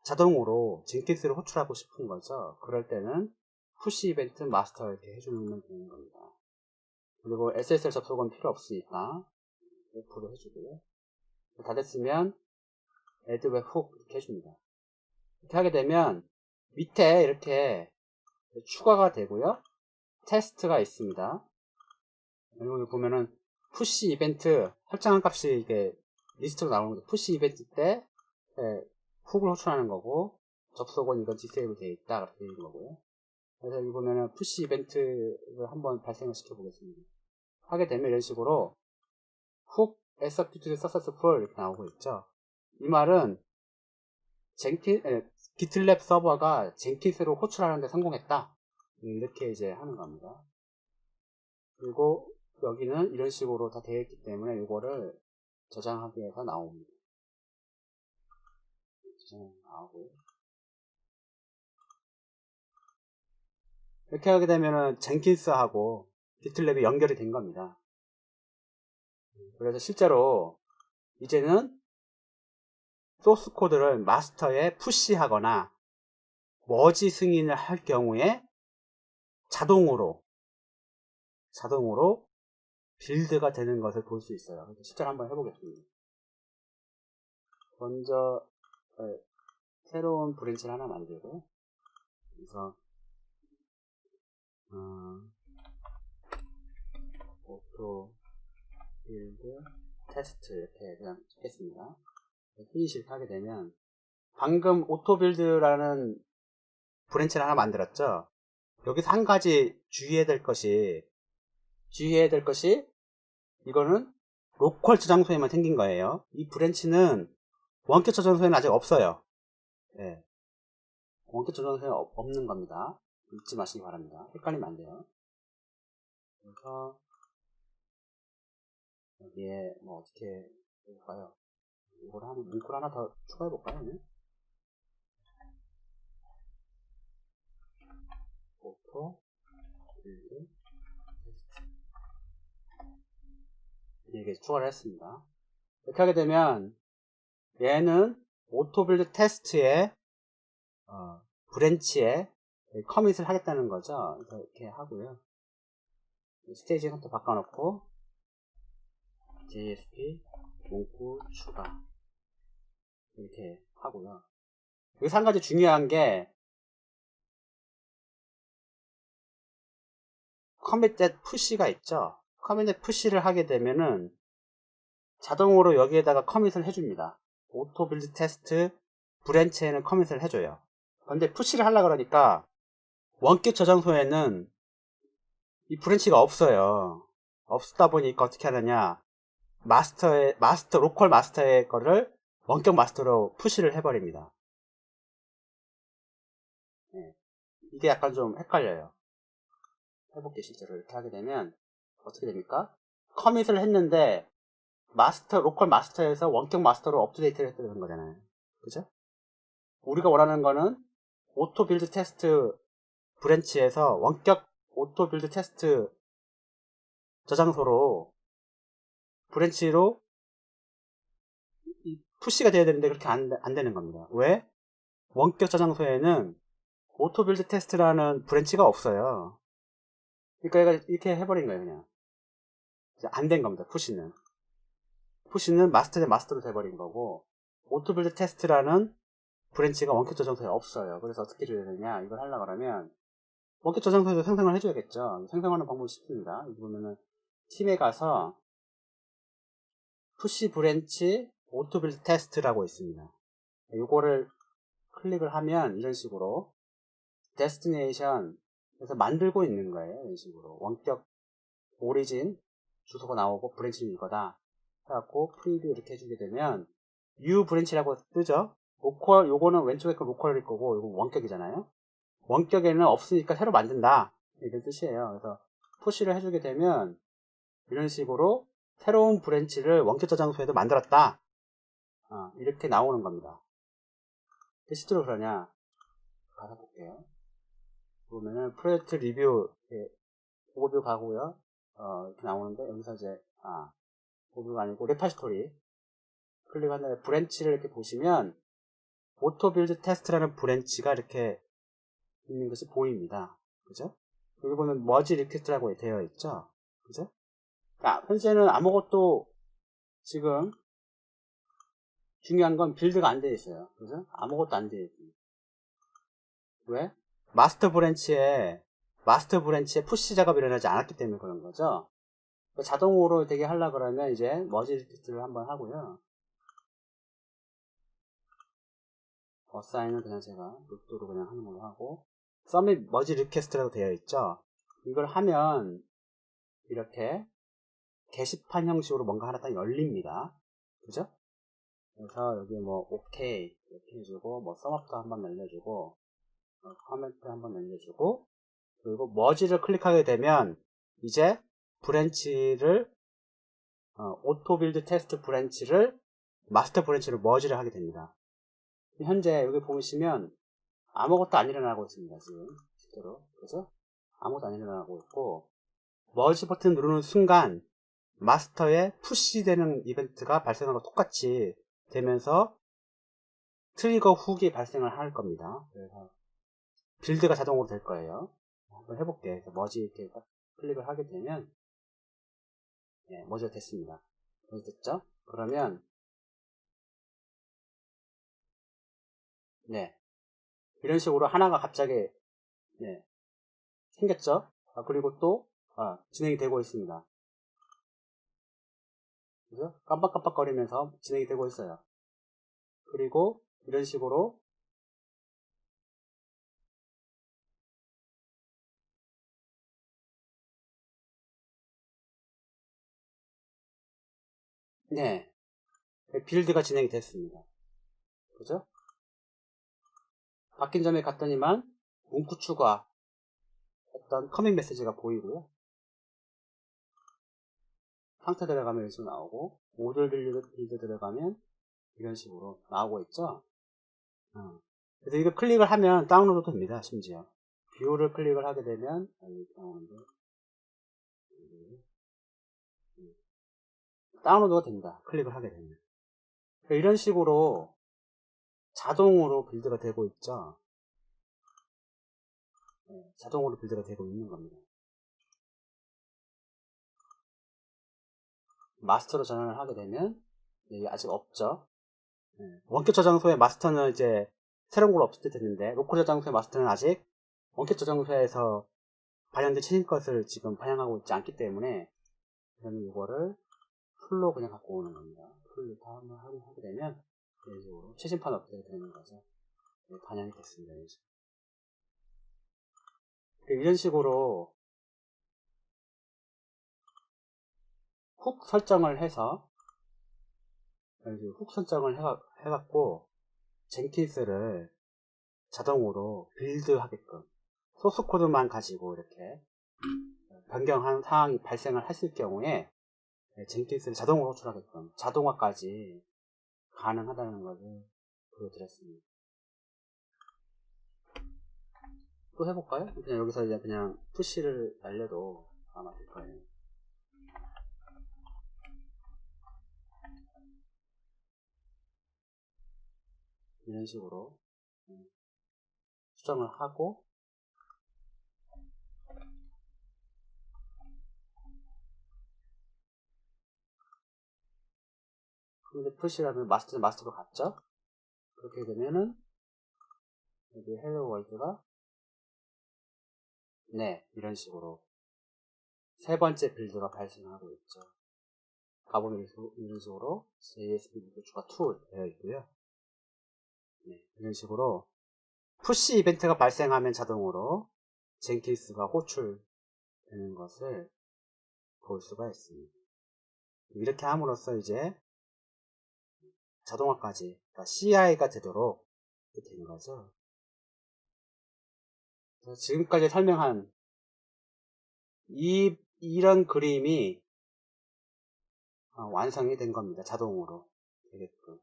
자동으로 젠킨스를 호출하고 싶은 거죠. 그럴 때는 푸시 이벤트 마스터 이렇게 해주면 되는 겁니다. 그리고 SSL 접속은 필요 없으니까 오프로 해주고요. 다 됐으면 add web hook 이렇게 해줍니다. 이렇게 하게 되면 밑에 이렇게 추가가 되고요. 테스트가 있습니다. 여기 보면은 푸시 이벤트 설정한 값이 이게 리스트로 나오는 거죠. 푸시 이벤트 때 훅을 호출하는 거고 접속은 이거 디세이블 되어 있다 이렇게 되는 거고요. 그래서 여기 보면은 푸시 이벤트를 한번 발생을 시켜 보겠습니다. 하게 되면 이런 식으로 훅 executed successful 이렇게 나오고 있죠. 이 말은 GitLab 서버가 젠킨스로 호출하는데 성공했다. 이렇게 이제 하는 겁니다. 그리고 여기는 이런 식으로 다 되어 있기 때문에 이거를 저장하기 위해서 나옵니다. 저장 나오고요. 이렇게 하게 되면은 젠킨스하고 GitLab이 연결이 된 겁니다. 그래서 실제로 이제는 소스 코드를 마스터에 푸시하거나 머지 승인을 할 경우에 자동으로 빌드가 되는 것을 볼 수 있어요. 그래서 실제로 한번 해보겠습니다. 먼저 새로운 브랜치를 하나 만들고 그래서 오토 빌드 테스트 이렇게 그냥 찍겠습니다. 피니시를 하게 되면 방금 오토 빌드라는 브랜치를 하나 만들었죠. 여기서 한 가지 주의해야 될 것이 이거는 로컬 저장소에만 생긴 거예요. 이 브랜치는 원격 저장소에는 아직 없어요. 네. 원격 저장소에 없는 겁니다. 잊지 마시기 바랍니다. 헷갈리면 안 돼요. 그래서 여기에 뭐 어떻게 해볼까요? 이걸 하면 문구를 하나 더 추가해 볼까요? 오토 빌드 이렇게 추가를 했습니다. 이렇게 하게 되면 얘는 오토 빌드 테스트에 브랜치에 커밋을 하겠다는 거죠. 그래서 이렇게 하고요. 스테이지 선택 바꿔놓고 JSP 문구 추가 이렇게 하고요. 여기서 한 가지 중요한 게 commit push가 있죠. commit push를 하게 되면은 자동으로 여기에다가 커밋을 해줍니다. 오토 빌드 테스트 브랜치에는 커밋을 해줘요. 근데 푸시를 하려고 그러니까 원격 저장소에는 이 브랜치가 없어요. 없다 보니까 어떻게 하느냐, 로컬 마스터의 거를 원격 마스터로 푸시를 해버립니다. 네. 이게 약간 좀 헷갈려요. 해볼게요. 실제로 이렇게 하게 되면 어떻게 됩니까? 커밋을 했는데 로컬 마스터에서 원격 마스터로 업데이트를 했다는 거잖아요. 그죠? 우리가 원하는 거는 오토 빌드 테스트 브랜치에서 원격 오토 빌드 테스트 저장소로 브랜치로 푸시가 돼야 되는데 그렇게 안 되는 겁니다. 왜? 원격 저장소에는 오토 빌드 테스트라는 브랜치가 없어요. 그러니까 얘가 이렇게 해버린 거예요. 그냥 안 된 겁니다. 푸시는 마스터 대 마스터로 돼버린 거고, 오토 빌드 테스트라는 브랜치가 원격 저장소에 없어요. 그래서 어떻게 해야 되냐, 이걸 하려고 하면 원격 저장소에서 생성을 해줘야겠죠. 생성하는 방법이 쉽습니다. 여기 보면은 팀에 가서 푸시 브랜치 오토 빌드 테스트라고 있습니다. 이거를 클릭을 하면 이런 식으로 데스티네이션에서 만들고 있는 거예요. 이런 식으로 원격 오리진 주소가 나오고 브랜치는 이거다 해갖고 프리뷰 이렇게 해주게 되면 U 브랜치라고 뜨죠. 로컬, 요거는 왼쪽에 거 로컬일 거고, 요거 원격이잖아요. 원격에는 없으니까 새로 만든다. 이런 뜻이에요. 그래서 푸시를 해주게 되면 이런 식으로 새로운 브랜치를 원격 저장소에도 만들었다. 이렇게 나오는 겁니다. 실제로 그러냐? 가서 볼게요. 보면은 프로젝트 리뷰 오버뷰 가고요. 이렇게 나오는데 여기서 이제 오버뷰가 아니고 레파지토리 클릭한 다음에 브랜치를 이렇게 보시면 오토 빌드 테스트라는 브랜치가 이렇게 있는 것이 보입니다. 그죠? 여기 보면 머지 리퀘스트라고 되어 있죠. 그죠? 현재는 아무것도 지금 중요한 건 빌드가 안 되어 있어요. 그죠? 아무것도 안 되어 있어요. 왜? 마스터 브랜치에 푸시 작업이 일어나지 않았기 때문에 그런 거죠. 자동으로 되게 하려고 그러면 이제 머지 리퀘스트를 한번 하고요. 어사인은 그냥 제가 루트로 그냥 하는 걸로 하고, 서밋 머지 리퀘스트라고 되어 있죠. 이걸 하면 이렇게 게시판 형식으로 뭔가 하나 딱 열립니다. 그죠? 그래서 여기 뭐 오케이 이렇게 해주고, 뭐 썸업도 한번 날려주고, 코멘트 한번 날려주고, 그리고 머지를 클릭하게 되면 이제 브랜치를 오토 빌드 테스트 브랜치를 마스터 브랜치로 머지를 하게 됩니다. 현재 여기 보시면 아무것도 안 일어나고 있습니다. 지금 실제로. 그죠? 아무것도 안 일어나고 있고, 머지 버튼 누르는 순간 마스터에 푸시되는 이벤트가 발생하고 똑같이 되면서 트리거 훅이 발생을 할 겁니다. 그래서 빌드가 자동으로 될 거예요. 한번 해볼게. 머지 이렇게 클릭을 하게 되면 머지가 됐습니다. 됐죠? 그러면 이런 식으로 하나가 갑자기 생겼죠? 그리고 또 진행이 되고 있습니다. 그죠? 깜빡깜빡거리면서 진행이 되고 있어요. 그리고 이런 식으로 빌드가 진행이 됐습니다. 그죠? 바뀐 점에 갔더니만 문구 추가 어떤 커밋 메시지가 보이고요. 상태 들어가면 이런 식으로 나오고, 모듈 빌드 들어가면 이런 식으로 나오고 있죠. 그래서 이거 클릭을 하면 다운로드 됩니다. 심지어 뷰를 클릭을 하게 되면 다운로드가 됩니다. 클릭을 하게 되면. 이런 식으로 자동으로 빌드가 되고 있죠. 자동으로 빌드가 되고 있는 겁니다. 마스터로 전환을 하게 되면 아직 없죠. 원격 저장소의 마스터는 이제 새로운 걸 업데이트 됐는데, 로컬 저장소의 마스터는 아직 원격 저장소에서 반영된 최신 것을 지금 반영하고 있지 않기 때문에, 그러면 이거를 풀로 그냥 갖고 오는 겁니다. 풀로 다 한번 하게 되면 이런 식으로 최신판 업데이트 되는 거죠. 반영이 됐습니다. 이런 식으로 훅 설정을 해서 훅 설정을 해갖고 젠킨스를 자동으로 빌드하게끔 소스 코드만 가지고 이렇게 변경한 상황이 발생을 했을 경우에 젠킨스를 자동으로 호출하게끔 자동화까지 가능하다는 것을 보여드렸습니다. 또 해볼까요? 그냥 여기서 이제 그냥 푸시를 날려도 아마 될 거예요. 이런 식으로 수정을 하고, 근데 푸시라면 마스터로 갔죠? 그렇게 되면은 여기 헬로 월드가 이런 식으로 세 번째 빌드가 발생하고 있죠. 가보면 이런 식으로 JSP 추가 툴 되어 있고요. 이런 식으로 푸시 이벤트가 발생하면 자동으로 젠킨스가 호출되는 것을 볼 수가 있습니다. 이렇게 함으로써 이제 자동화까지, 그러니까 CI가 되도록 이렇게 되는 거죠. 그래서 지금까지 설명한 이런 그림이 완성이 된 겁니다. 자동으로 되게끔.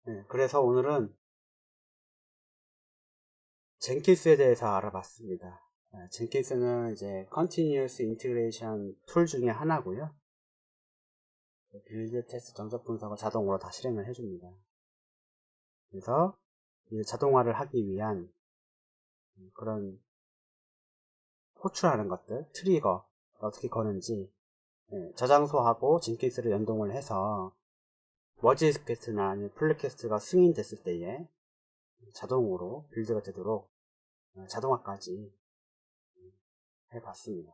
네, 그래서 오늘은 젠킨스에 대해서 알아봤습니다. 젠킨스는 이제 Continuous Integration 툴 중에 하나고요. 빌드 테스트 정적 분석을 자동으로 다 실행을 해줍니다. 그래서 이 자동화를 하기 위한 그런 호출하는 것들, 트리거 어떻게 거는지 저장소하고 젠킨스를 연동을 해서 머지 스퀘스트나 아니면 플랫퀘스트가 승인됐을 때에 자동으로 빌드가 되도록 자동화까지 해봤습니다.